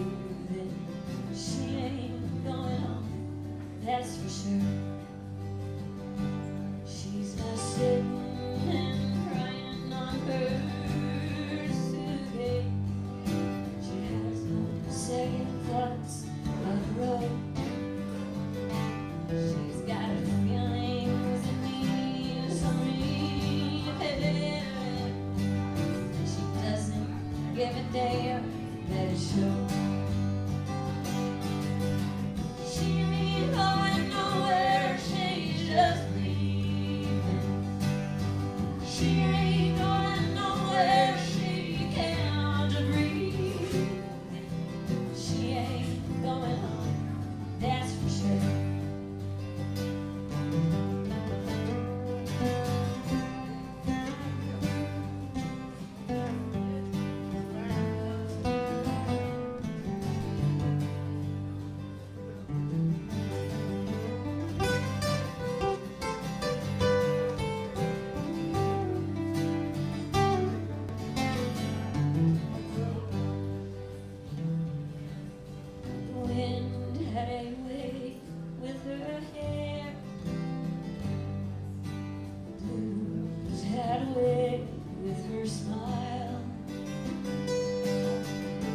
She ain't going on, that's for sure. She's not sitting and crying on her suitcase. She has no second thoughts of the road. She's got her feelings that need some repair. She doesn't give a damn that it shows. She ain't going nowhere, she's just leaving. She ain't going nowhere, she can't breathe. She ain't going home, that's for sure. The wind had a way with her hair. The blues had a way with her smile.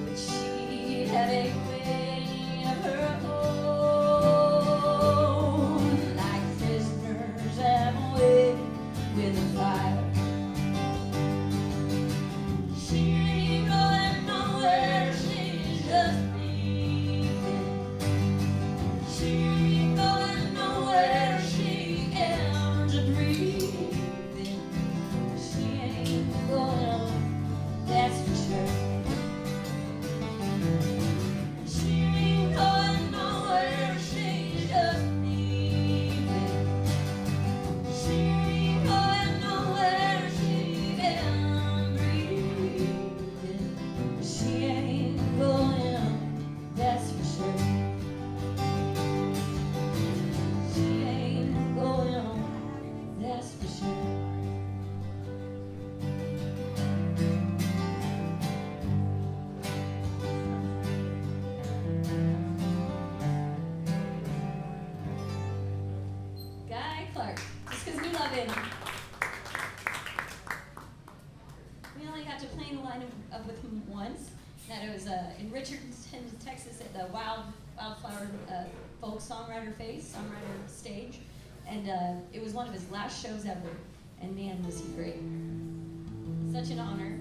But she had a way of her own, like prisoners have a way with a fire. She ain't going nowhere, she's just leaving. She ain't going nowhere, she can't breathe. She ain't going on, that's for sure. She ain't going nowhere, she's just leaving. She ain't going nowhere, she can't breathe. She ain't going on, that's for sure. She ain't going on, that's for sure. Guy Clark, just because we love him. We only got to play in the line of with him once. That it was in Richardson, Texas, at the Wildflower folk songwriter stage, and it was one of his last shows ever. And man, was he great! Such an honor.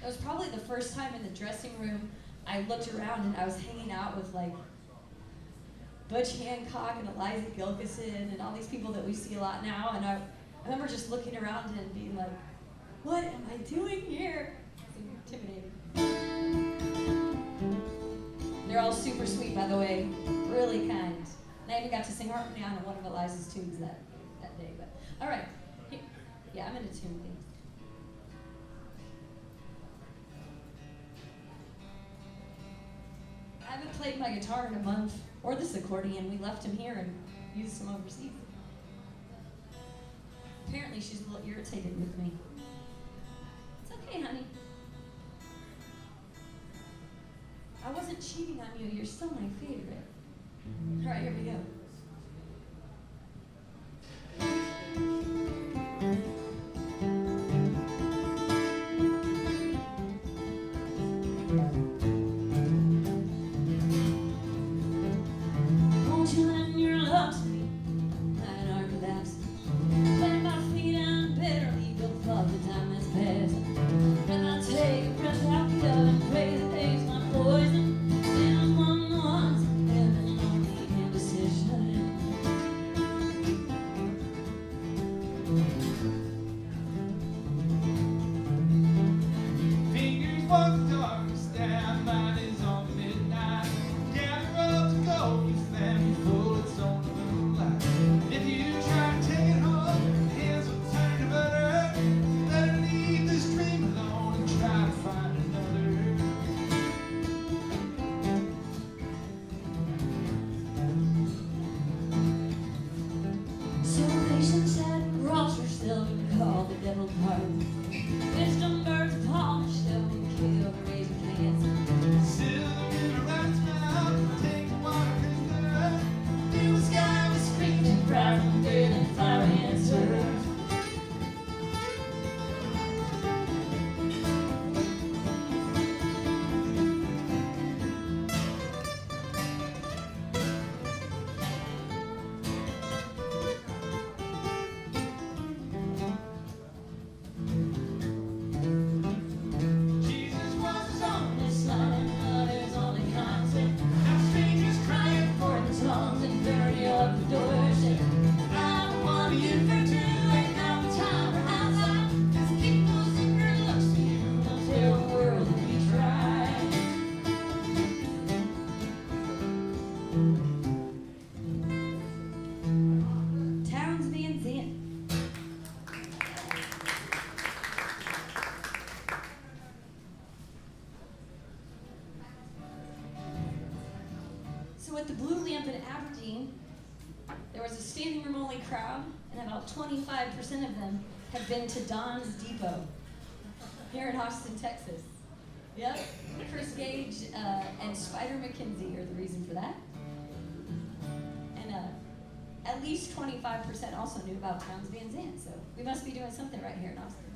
It was probably the first time in the dressing room I looked around and I was hanging out with like Butch Hancock and Eliza Gilkison and all these people that we see a lot now. And I remember just looking around and being like, what am I doing here? It's intimidating. They're all super sweet, by the way, really kind. And I even got to sing harmony on one of Eliza's tunes that day. But all right, yeah, I'm gonna tune things. I haven't played my guitar in a month, or this accordion. We left him here and used some overseas. Apparently she's a little irritated with me. It's okay, honey. I wasn't cheating on you. You're still my favorite. All right, here we go. Won't you lend your love to me? Mine are collapsing. Plant my feet down bitterly, go fuck the time that's passed. And I'll take a breath out the oven, pray that days my poison. And I'm among the ones living on the indecision. Fingers walk the darkness down, mine is on midnight. Down the road to go, you slam your bullets on the moonlight. If you try to take it home, your hands will turn to butter. Let her leave this dream alone and try to find another. So patience at a cross, we're still gonna call the devil pardon. Wisdom birds polished, still gonna kill the razor cans. Silver in a rat's mouth, take a water prisoner. Through the sky we scream and cry from dead and fiery answers. Jesus was his only son, love is only constant. Now strangers crying for the tongues and bury up the doorstep. I don't want you for two, ain't got the time for outside. Just keep those secret looks to you, don't tell the world that we tried. Towns being thin. So at the Blue Lamp in Aberdeen, there was a standing room only crowd, and about 25% of them have been to Don's Depot here in Austin, Texas. Yep, Chris Gage and Spider McKenzie are the reason for that. And at least 25% also knew about Towns Van Zandt, so we must be doing something right here in Austin.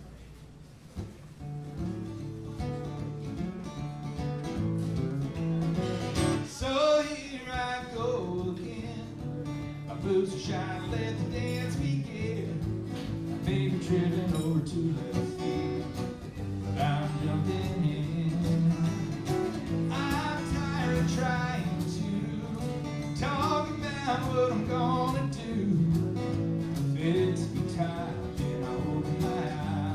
So here I go again. My boots are shining, let the dance begin. I may be tripping over two left feet, but I'm jumping in. I'm tired of trying to talk about what I'm gonna do. If it's be time, then I open my eyes.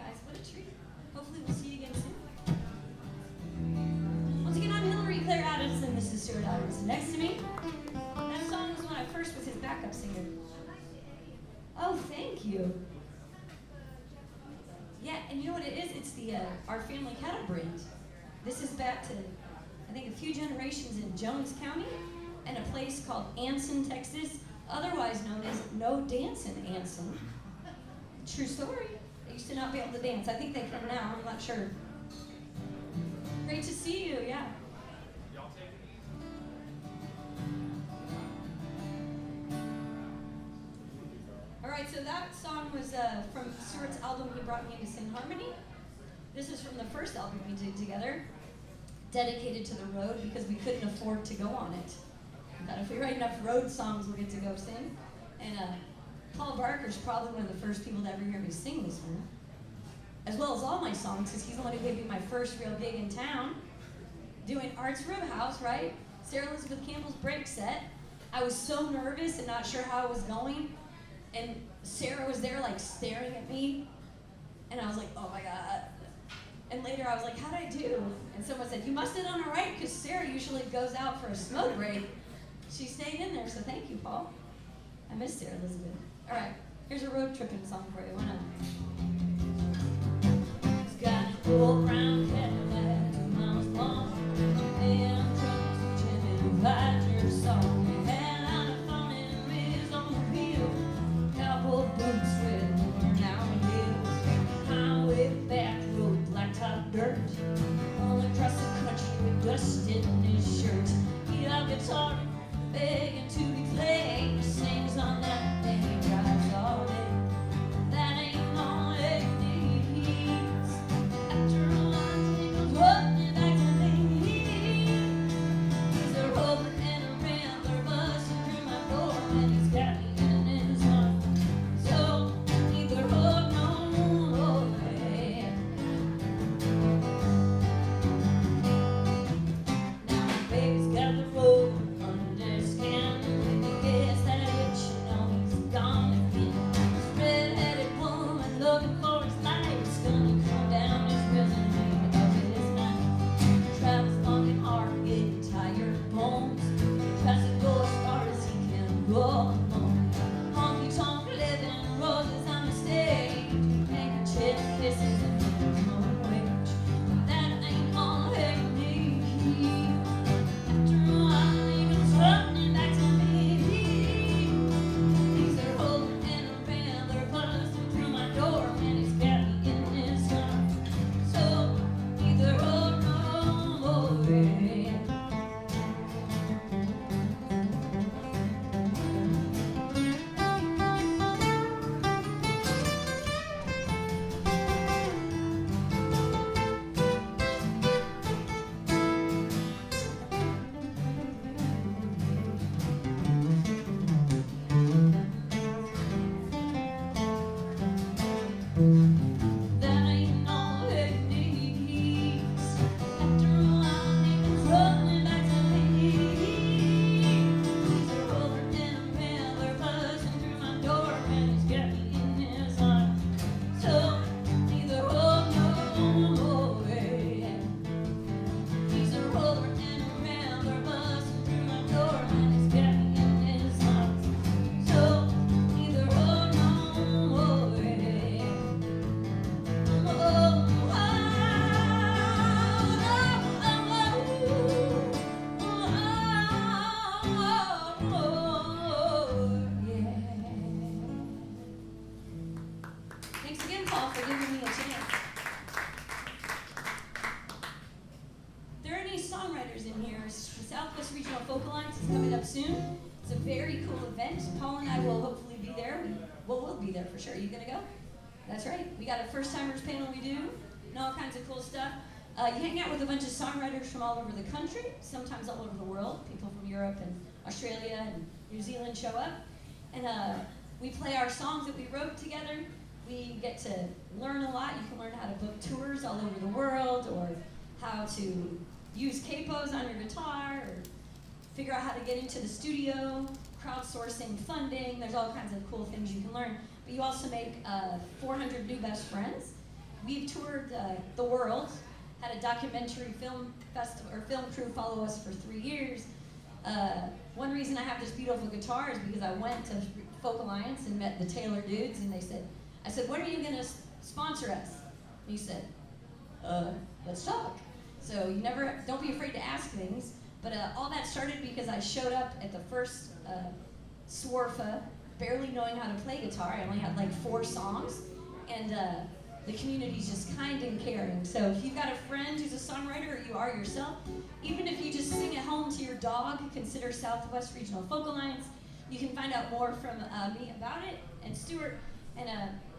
guys. What a treat. Hopefully we'll see you again soon. Once again, I'm Hillary Claire Adams, and this is Stuart Adams. Next to me, that song was when I first was his backup singer. Oh, thank you. Yeah, and you know what it is? It's the our family cattle brand. This is back to, I think, a few generations in Jones County and a place called Anson, Texas, otherwise known as No Dancin' Anson. True story. They used to not be able to dance. I think they can now. I'm not sure. Great to see you. Yeah. All right. So that song was from Stuart's album. He brought me to sing harmony. This is from the first album we did together, dedicated to the road because we couldn't afford to go on it. But if we write enough road songs, we'll get to go sing. And Paul Barker's probably one of the first people to ever hear me sing this one, as well as all my songs, because he's the one who gave me my first real gig in town, doing Arts Roadhouse, right? Sarah Elizabeth Campbell's break set. I was so nervous and not sure how it was going, and Sarah was there like staring at me, and I was like, oh my God. And later I was like, how'd I do? And someone said, you must have done all right, because Sarah usually goes out for a smoke break. She stayed in there, so thank you, Paul. I miss Sarah Elizabeth. All right, here's a road tripping song for you. Why not? It's got an old brown Cadillac, 2 miles long, and trucks jamming right your song. It had on a phone and riz on the wheel, cowboy boots with worn out heels, highway back road, blacktop dirt, all across the country with dust in his shirt. He got guitar, begging to be played, sings on that thing, he drives all day. That ain't all it needs. After a while, he goes running back to me. He's a rover and a rambler, busting through my door, and he's got me in his arms. So neither road nor way. Now my baby's got the road under his skin. When he gets that itch, you know he's gone again. This red-headed woman looking for his life is gonna come down his resume of his night. Travels long and hard, getting tired bones. Tries to go as far as he can go alone. Honky-tonk living, roses on the stage, handkerchief kisses and minimum wage. That ain't all they need. After a while, he goes running back to me. He's a rover and a rambler, busting through my door, and he's got me in his arms. So neither road nor way. That ain't all it needs. After a while, he goes running back to me. He's a rover and a rambler, buzzing through my door, and he's got me in his arms. So neither road nor way. He's a rover and a rambler, buzzing through my door, and he's got me in his arms. So neither road nor way. Thanks again, Paul, for giving me a chance. If there are any songwriters in here, the Southwest Regional Folk Alliance is coming up soon. It's a very cool event. Paul and I will hopefully be there. We'll be there for sure. You gonna go? That's right. We got a first-timers panel we do, and all kinds of cool stuff. You hang out with a bunch of songwriters from all over the country, sometimes all over the world. People from Europe and Australia and New Zealand show up. And we play our songs that we wrote together. We get to learn a lot. You can learn how to book tours all over the world, or how to use capos on your guitar, or figure out how to get into the studio, crowdsourcing funding. There's all kinds of cool things you can learn. But you also make 400 new best friends. we've toured the world, had a documentary film festival or film crew follow us for 3 years. One reason I have this beautiful guitar is because I went to Folk Alliance and met the Taylor dudes, and I said, when are you going to sponsor us? And he said, let's talk. So don't be afraid to ask things. But all that started because I showed up at the first Swarfa, barely knowing how to play guitar. I only had like 4 songs, and the community's just kind and caring. So if you've got a friend who's a songwriter, or you are yourself, even if you just sing at home to your dog, consider Southwest Regional Folk Alliance. You can find out more from me about it and Stuart. And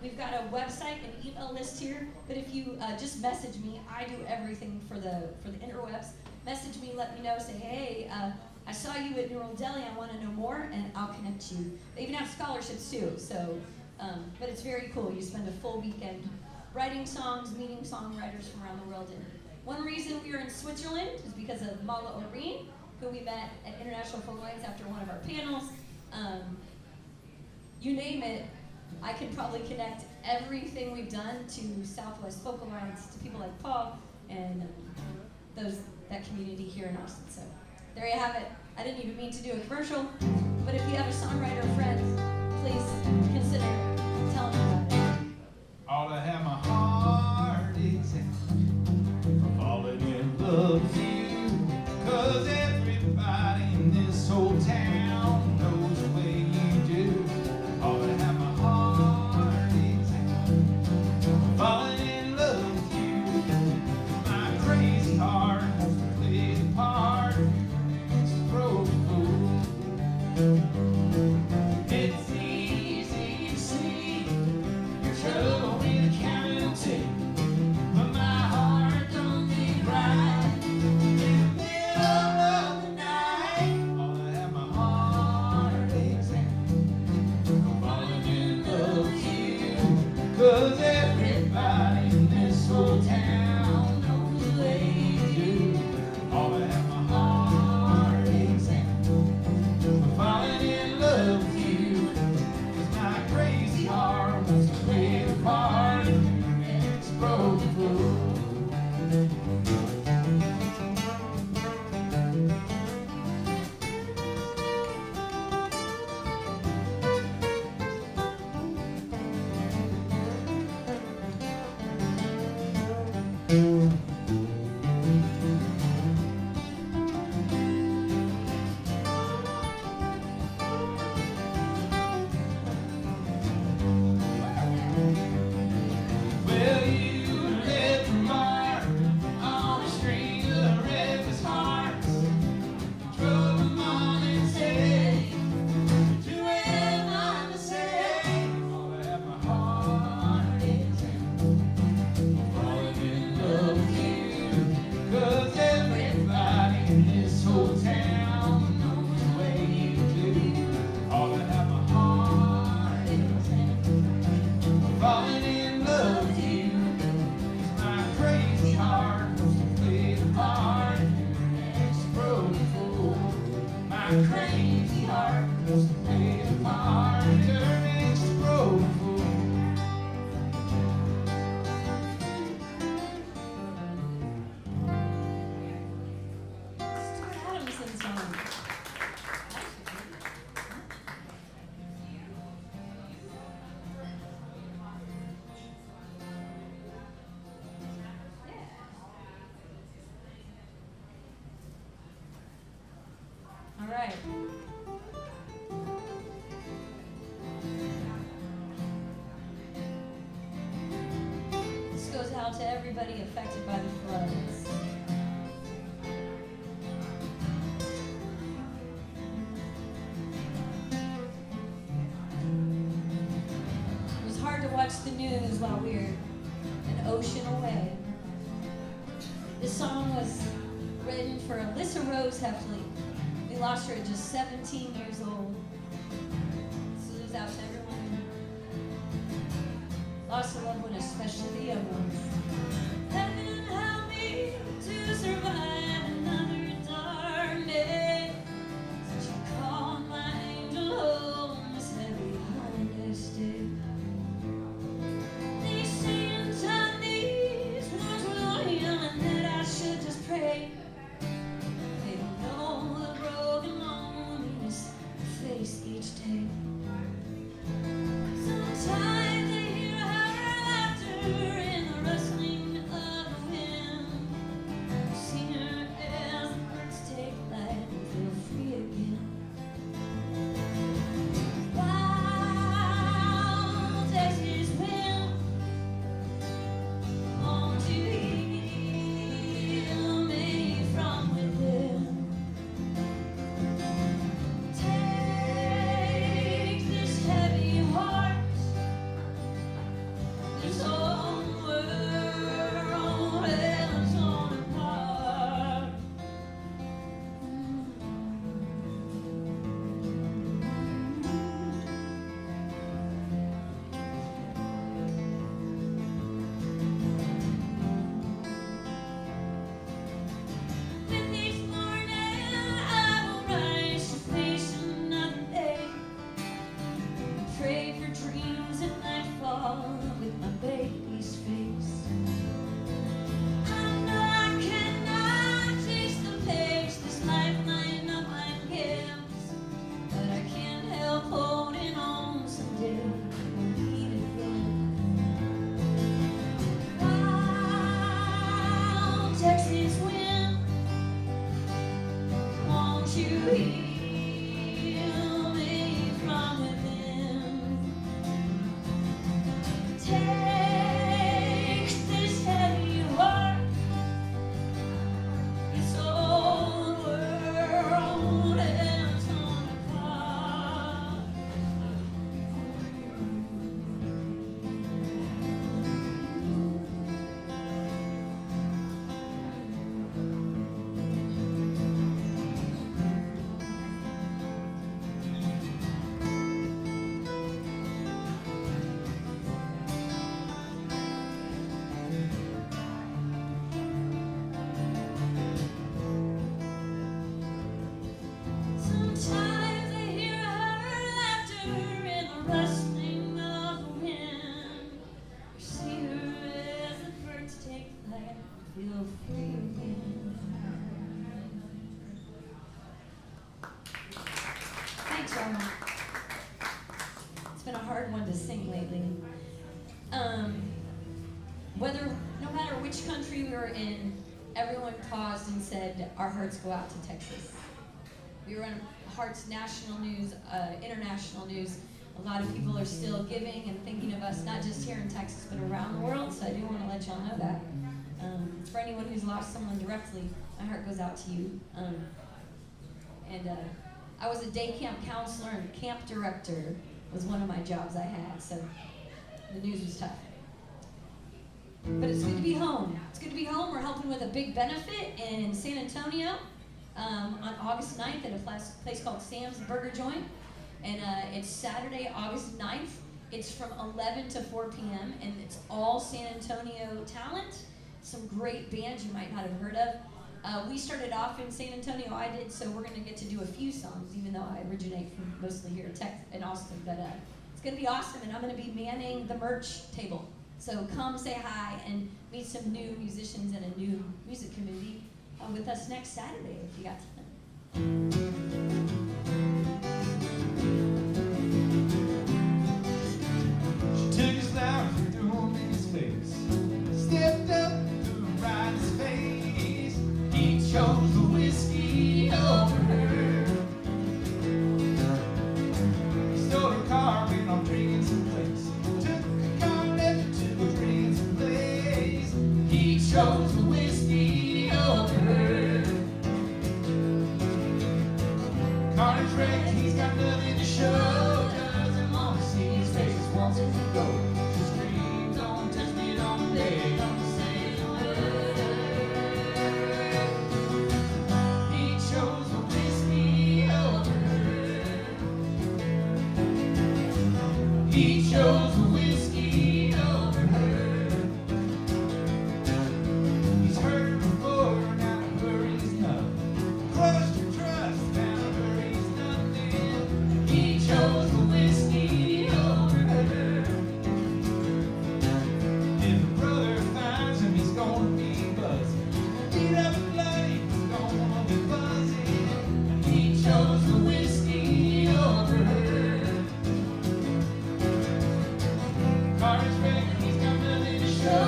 we've got a website and email list here. But if you just message me, I do everything for the interwebs. Message me, let me know, say, hey, I saw you at NeWorlDeli, I want to know more, and I'll connect you. They even have scholarships too, so, but it's very cool. You spend a full weekend writing songs, meeting songwriters from around the world. And one reason we were in Switzerland is because of Mala Oreen, who we met at International Folk Alliance after one of our panels. You name it, I can probably connect everything we've done to Southwest Folk Alliance, to people like Paul, and that community here in Austin. So there you have it. I didn't even mean to do a commercial, but if you have a songwriter friend, please consider telling them about it. Ought to have my heart examined for falling in love with you, 'cause everybody in this whole town knows the way you do. Ought to have my heart examined for falling in love with you. My crazy heart wants to play the part of your next broken fool. It's easy to see your trouble with a capital T, but my heart don't beat right in the middle of the night. Ought to have my heart examined for falling in love with you, 'cause everybody in this whole town knows the way you do. Ought to have my heart examined for falling in love with you, 'cause my crazy heart wants to play the part of your next broken fool. Well, you left a mark on the string of reckless hearts. Drove them on and said, "Do what I'm to say." Ought to have my heart examined, falling in love with you, 'cause everybody in this whole town knows the way you do. Ought to have my heart examined, falling in love with you, 'cause my crazy heart wants to play the part of your next broken fool. My crazy heart wants to play the part of your next broken fool. Stuart Adamson's song. All right. This goes out to everybody affected by the floods. It was hard to watch the news while we were an ocean away. This song was written for Alyssa Rose Heffley. We lost her at just 17 years old. This goes out to everyone who lost a loved one, especially the young ones. Heaven help me to survive another dark day. Since you called my angel home this heavy holiday day. They say in time the feel free again. Thanks, y'all. It's been a hard one to sing lately. No matter which country we were in, everyone paused and said, our hearts go out to Texas. We were in Hearts national news, international news. A lot of people are still giving and thinking of us, not just here in Texas, but around the world, so I do want to let y'all know that. For anyone who's lost someone directly, my heart goes out to you. I was a day camp counselor and camp director was one of my jobs I had, so the news was tough. But it's good to be home. It's good to be home. We're helping with a big benefit in San Antonio on August 9th at a place called Sam's Burger Joint. And it's Saturday, August 9th. It's from 11 to 4 p.m. and it's all San Antonio talent. Some great bands you might not have heard of. We started off in San Antonio, I did, so we're going to get to do a few songs, even though I originate from mostly here in Austin. But it's going to be awesome, and I'm going to be manning the merch table. So come say hi and meet some new musicians and a new music community with us next Saturday if you got time. She took his flower and threw him in his face. Stepped up to right his face. He chose the whiskey over her. He stole her car, went on drinking some place. Took the car, left it to go drinking some place. He chose the whiskey over her. Carter's wrecked, he's got nothing to show. Doesn't want to see his face, wants him to go. She screams, don't touch me, don't beg, don't say a word. He chose the whiskey over her. He chose the whiskey over her. He's hurt her before, now to her he's nothing. Crushed her trust, now to her he's nothing. He chose the whiskey over her. If the brother finds him, he's gonna be buzzing. Beat up and bloody, he's gonna be buzzing. He chose the whiskey over her. Carter's wrecked, he's got nothing to show.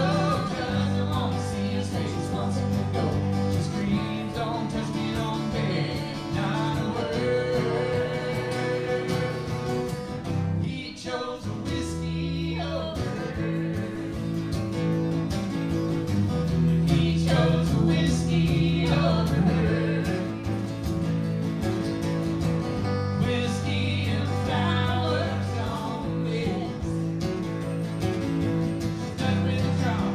Doesn't want to see his face, wants him to go. She screams, don't touch me, don't beg, not a word. He chose the whiskey over her. He chose the whiskey over her. Whiskey and flowers on this. Stuck with a drum.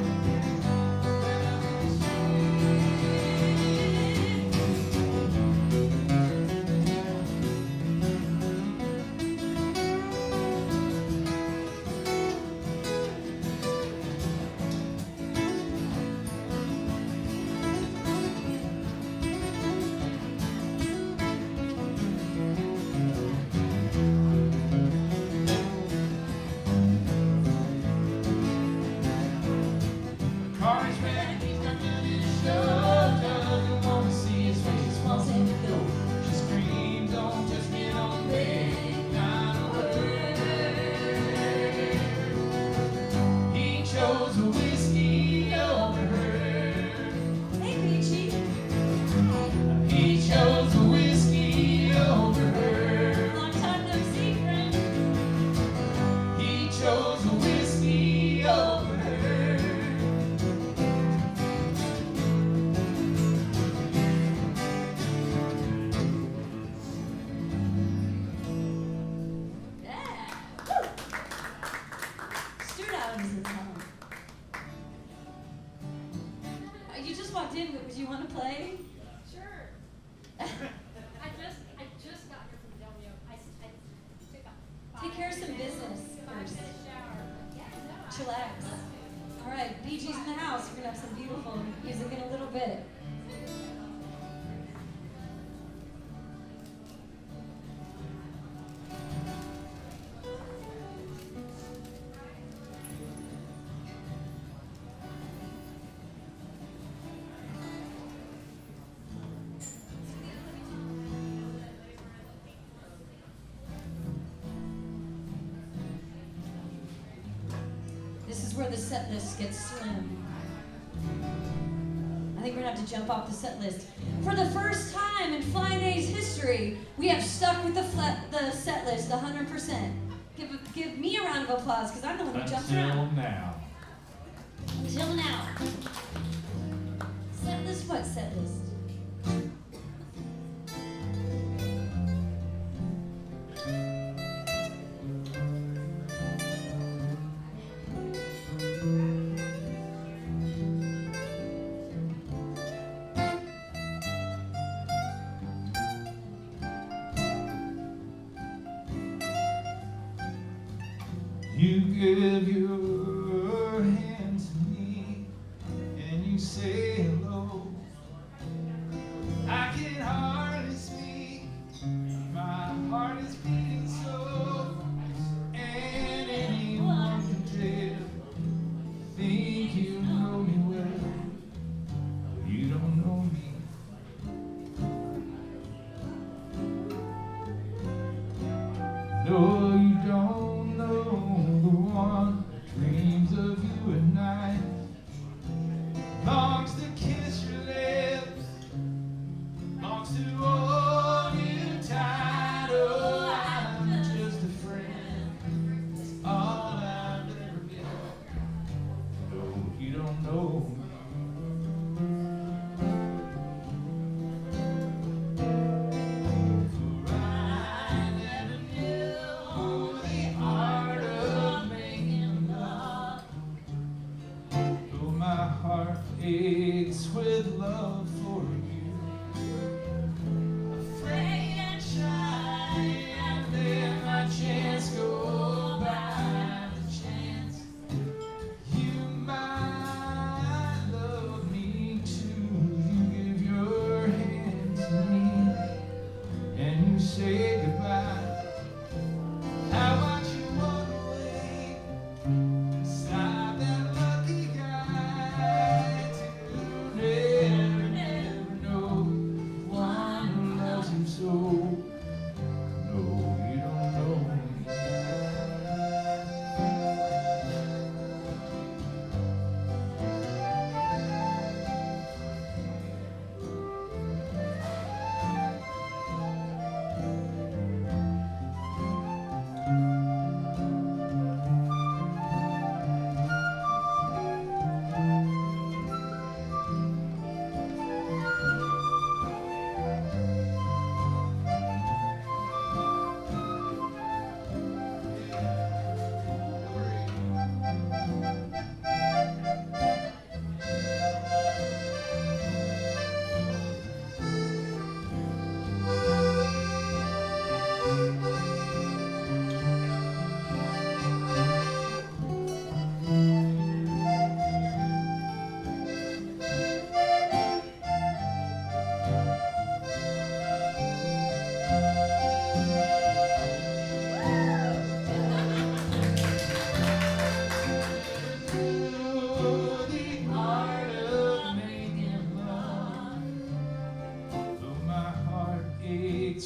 Carter's wrecked, he's got nothing to show. Doesn't want to see his face, wants him to go. She screams, don't touch me, don't beg, not a word. He chose the whiskey over her. Hey, Peachy. He chose the whiskey over her. Long time no see, friend. He chose the whiskey over her. Yeah. Woo. Stuart Adams is in town. You just walked in, but would you want to play? Sure. I just got here from Del Rio. I took a Take care of some business first. 5-minute shower. Yeah, no, Chillax. All right, Bee Gees in the house. We're gonna have some beautiful music in a little bit. is where the set list gets slim. I think we're gonna have to jump off the set list. For the first time in Flyn A's history, we have stuck with the set list 100%. Give me a round of applause, because I'm the one who jumped around. Until now. Set list what? Set list? You give your hand to me and you say hello. I can hardly speak, my heart is beating so. And anyone can tell, think you know me well, but you don't know me. No, you don't know the one that dreams of you at night, longs to kiss your lips, longs to hold you tight. Oh, I'm just a friend, that's all I've ever been. No, you don't know me. Aches with love for you, afraid and shy, and let my chance go by. The chance you might love me too. You give your hand to me and you say goodbye. How about you walk away beside that lucky guy? So, no, you don't know me.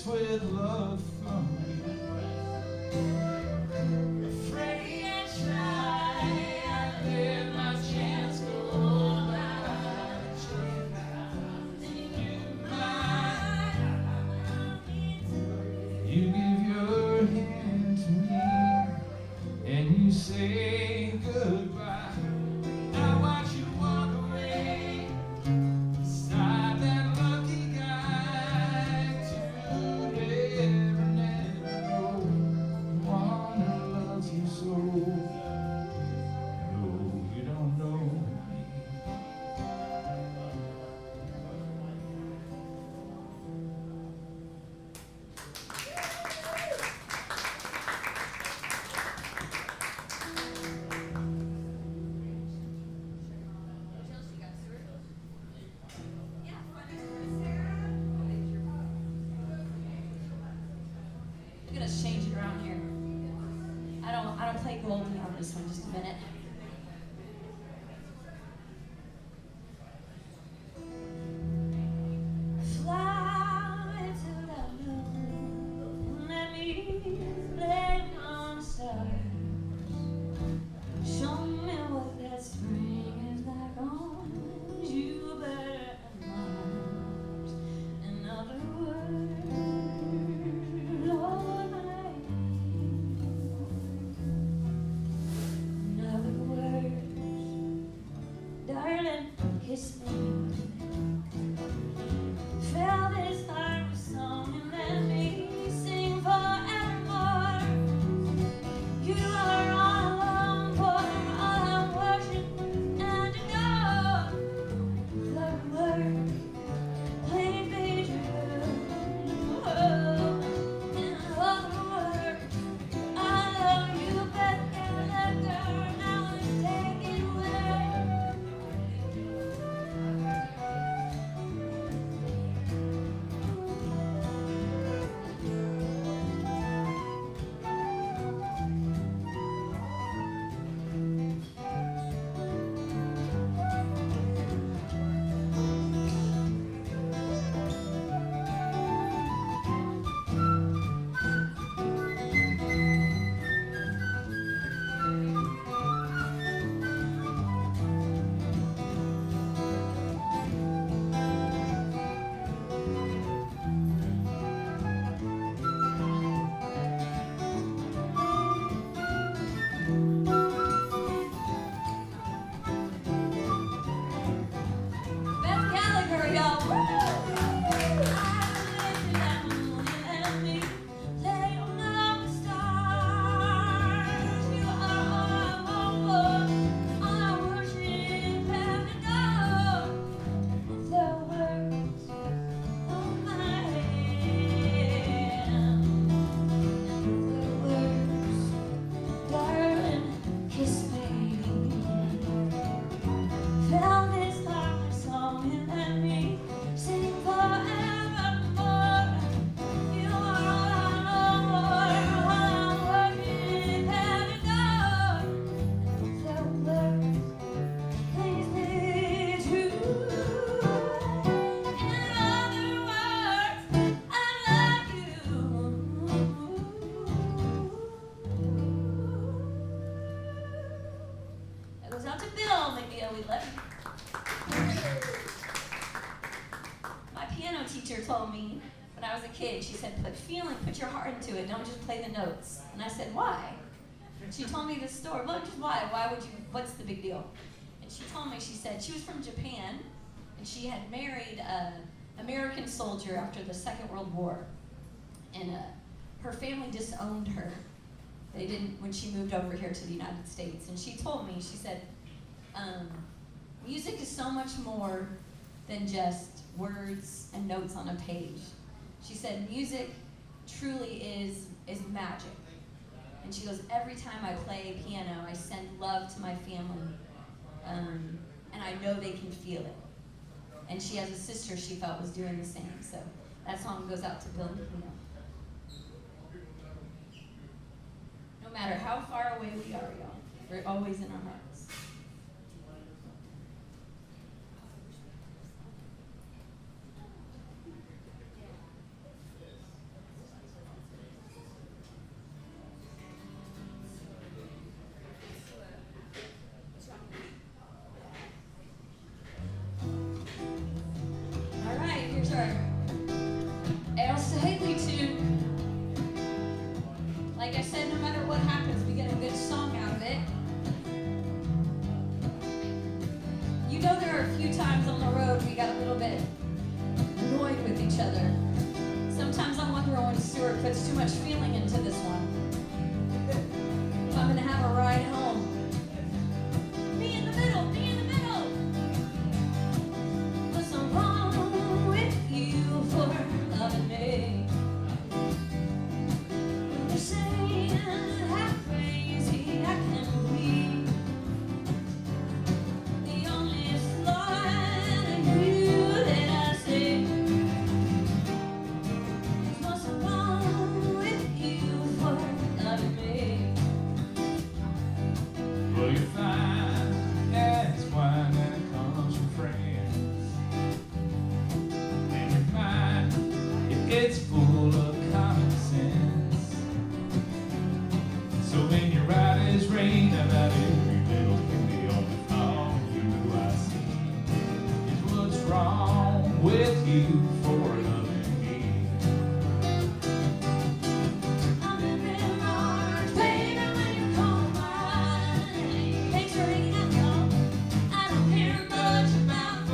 With love from you, afraid and shy, I let my chance go by. You give your hand to me and you say goodbye. I watch you walk away beside that lucky guy. Never know one who loves you so. No, you don't know me. I'm gonna change it around here. I don't play Goldie on this one. Just a minute. Fly to the moon, let me play on stars. Show me what kiss me. Fill this heart with song and let me sing forevermore. You are all alone for all I worship and adore. The word plain be true. In all the words, I love you better than ever. Now let's take it away. Beth Gallagher, y'all. Woo! I lifted that moon and let me lay on the stars. You are all I want for, all I worship and adore. The words on my hand, the words, darling, kiss me. Fill this heart with song and let me sing forevermore. You are all I worship and adore. The words, please be true. In other words, I love you. That goes out to Bill McNeil. We love you. My piano teacher told me when I was a kid, she said, put your heart into it, don't just play the notes. And I said, why? She told me this story. Well, just why? Why would you, what's the big deal? And she told me, she said, she was from Japan, and she had married an American soldier after the Second World War. And her family disowned her. They didn't, when she moved over here to the United States. And she told me, she said, music is so much more than just words and notes on a page. She said, music truly is magic. And she goes, every time I play piano, I send love to my family. And I know they can feel it. And she has a sister she felt was doing the same. So that song goes out to Bill McNeil. No matter how far away we are, y'all, we're always in our hearts. All right, here's our Elsa Haley tune. Like I said, no matter what happens, we get a good song out of it. You know, there are a few times on the road we got a little bit annoyed with each other. Sometimes I wonder when Stuart puts too much feeling into this one. If I'm gonna have a ride home. Me in the middle, me in the middle. What's so wrong with you for loving me? You're saying how crazy I can be. The only flaw in you that I see is what's wrong with you for loving me. Well, you're fine as wine when it comes from friends. And your mind, it's full of common sense. So when your ride is rain about every little thing, the only flaw you I see is what's wrong with you for loving me. I'm in March, baby, when you call my name. Thanks for hanging out, y'all. I don't care much about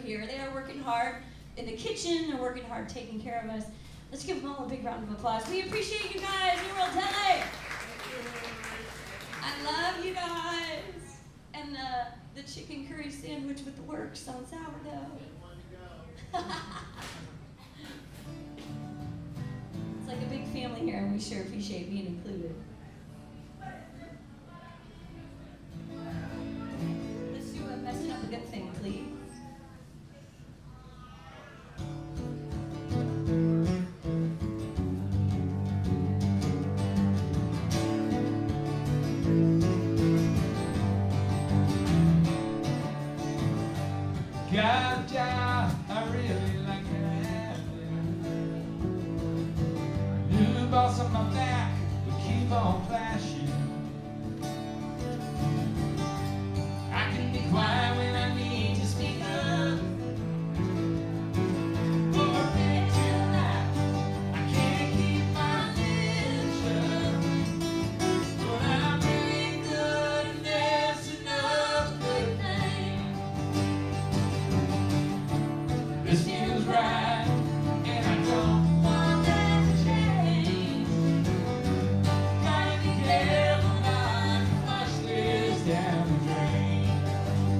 here. They are working hard in the kitchen. They're working hard taking care of us. Let's give them all a big round of applause. We appreciate you guys, NeWorlDeli. I love you guys. And the chicken curry sandwich with the works on sourdough. It's like a big family here, and we sure appreciate being included. Let's do a messing up a good thing, please. Got a job I really like having. New boss on my back, but keep on flashing. I can be quiet when I need to speak up. But we're big too loud, I can't keep my lips shut. But I'm really good at messing up good things. This feels right, and I don't want that to change. Gotta be careful not to flush this down the drain.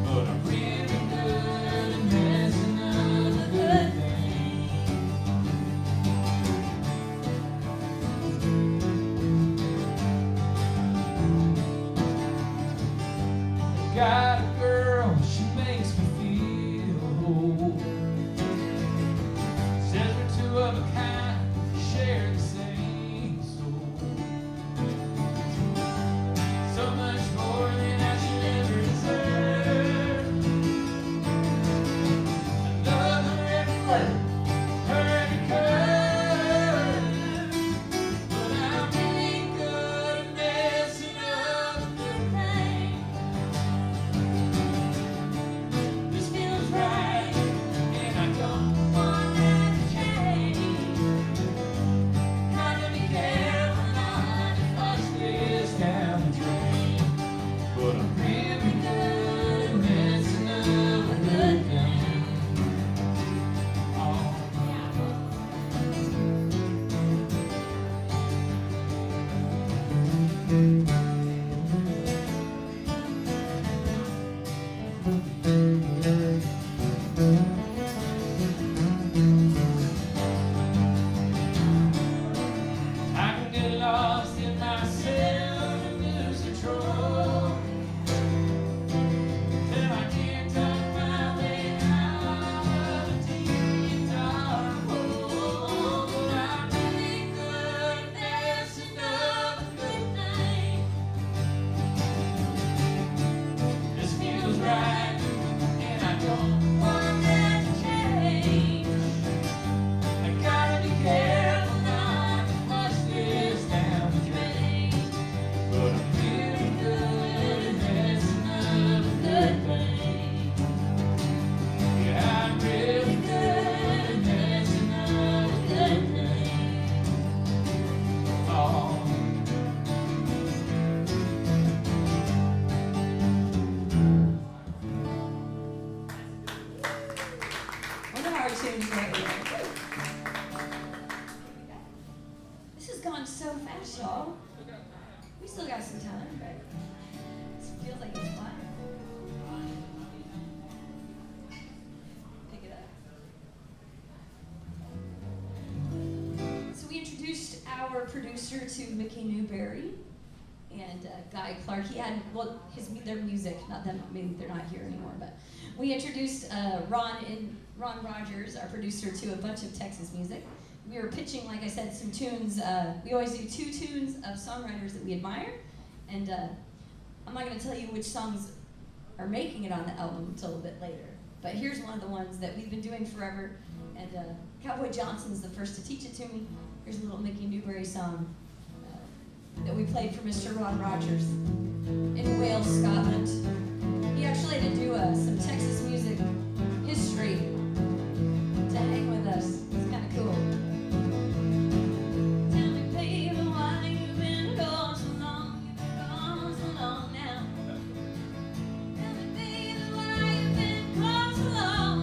But I'm really good at messing up a good thing. Got a girl, she makes me feel whole. Says we're two of a kind, share the same soul. So much more than I should ever deserve. I love her every word, her every curve. But I'm really good at messing up a good thing. This feels right, and I don't want that to change. Gotta be careful not to flush this down the drain. But I'm really good at messing up a good thing. Oh, I can get lost in myself and lose control. Till I can't talk my way out of a deep dark hole. But I'm really good at messing up a good thing. This feels right, and I don't want that to change. I gotta be careful not to flush this down the drain. But I'm really good at messing up a good thing. Yeah, I'm really good at messing up a good thing. Oh. One of our tunes right here. This has gone so fast, y'all. We still got some time, but it feels like it's flying. Pick it up. So we introduced our producer to Mickey Newberry and Guy Clark. He had, well, their music, not them, I mean, they're not here anymore, but we introduced Ron Rogers, our producer, to a bunch of Texas music. We were pitching, like I said, some tunes. We always do 2 tunes of songwriters that we admire, and I'm not going to tell you which songs are making it on the album until a bit later. But here's one of the ones that we've been doing forever, and Cowboy Johnson's the first to teach it to me. Here's a little Mickey Newberry song that we played for Mr. Ron Rogers in Wales, Scotland. He actually had to do some Texas music history to hang with us. It's kind of cool. Tell me, baby, why you been gone so long? You've been gone so long now. Tell me, baby, why you been gone so long?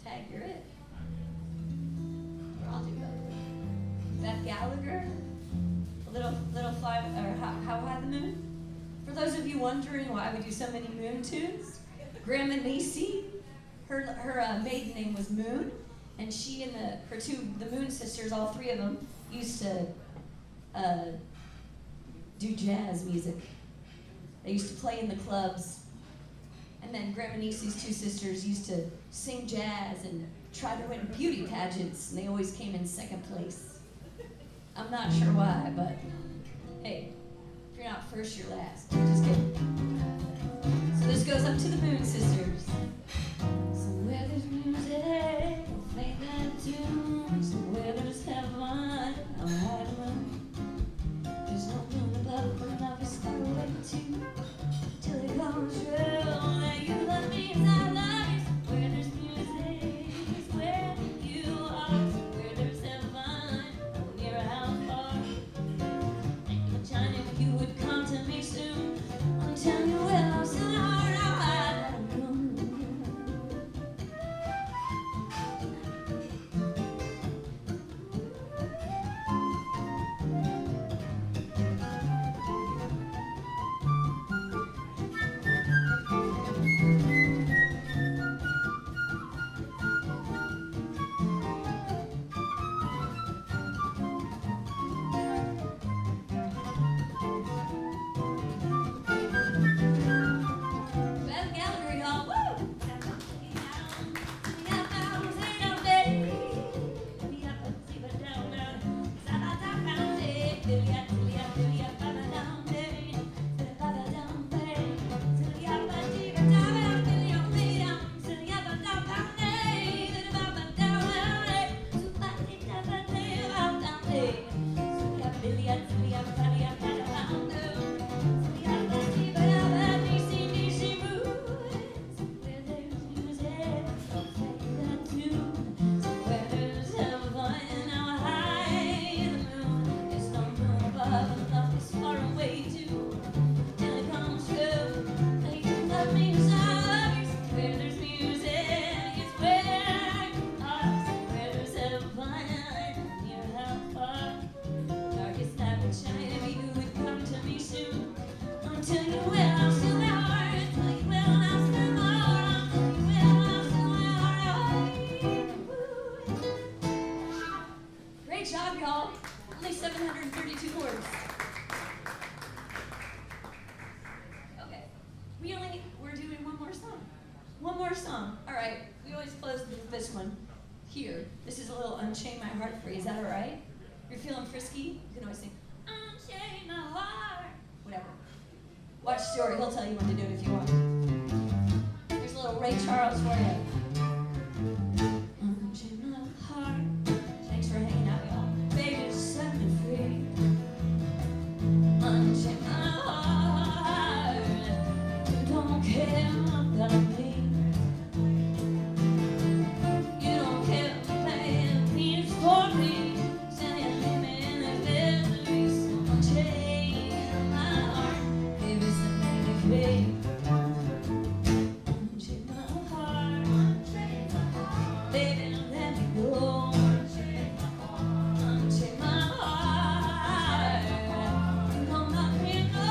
Tag, you're it. Or I'll do both. Beth Gallagher, a little fly, or how high the moon? For those of you wondering why we do so many moon tunes, Grandma Nisi, her maiden name was Moon, and she and the Moon sisters, all three of them, used to do jazz music. They used to play in the clubs. And then Grandma Nisi's two sisters used to sing jazz and try to win beauty pageants, and they always came in second place. I'm not sure why, but hey, if you're not first, you're last. Just kidding. So this goes up to the Moon sisters. Somewhere there's music, play that tune. Somewhere there's heaven, I'll hide alone. There's no moon above, but love is far away too. Till it comes true that you love me as I love you. Somewhere there's music is where you are. Somewhere there's heaven, no near how far. Thank you, China, if you would come to me soon. I'll tell you where I'm still hard, I'll hide that moon. Beth Gallagher, y'all, woo! Great job, y'all. Only 732 words. Okay. We're doing one more song. One more song. All right. We always close with this one. Here. This is a little Unchain My Heart for you. Is that all right? If you're feeling frisky, you can always sing, Unchain My Heart. Whatever. Watch Stuart. He'll tell you when to do it if you want. Here's a little Ray Charles for you. Unchain my heart. Thanks for hanging out, y'all. Baby, set me free. Unchain my heart. You don't care about me. You don't care about playing peace for me. Saying leave me in the misery. So unchain my heart. Baby, set me free. Unchain my heart. Baby, let me go. Unchain my heart. You don't let me know.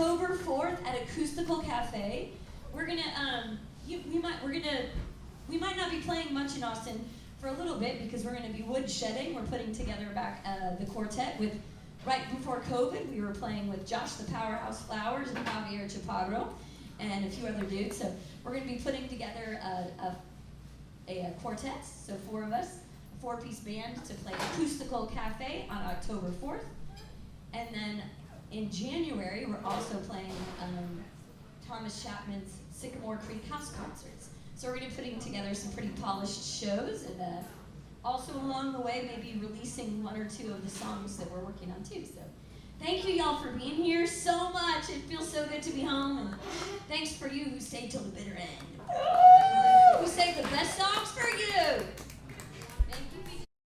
October 4th at Acoustical Cafe. We're gonna, we might not be playing much in Austin for a little bit because we're gonna be woodshedding. We're putting together back the quartet with, right before COVID, we were playing with Josh the Powerhouse Flowers and Javier Chaparro and a few other dudes. So we're gonna be putting together a quartet, so 4 of us, a 4-piece band to play Acoustical Cafe on October 4th. And then in January, we're also playing Thomas Chapman's Sycamore Creek House Concerts. So we're going to be putting together some pretty polished shows, and also along the way, maybe releasing 1 or 2 of the songs that we're working on too. So thank you y'all for being here so much. It feels so good to be home, and thanks for you who stayed till the bitter end. We saved the best songs for you.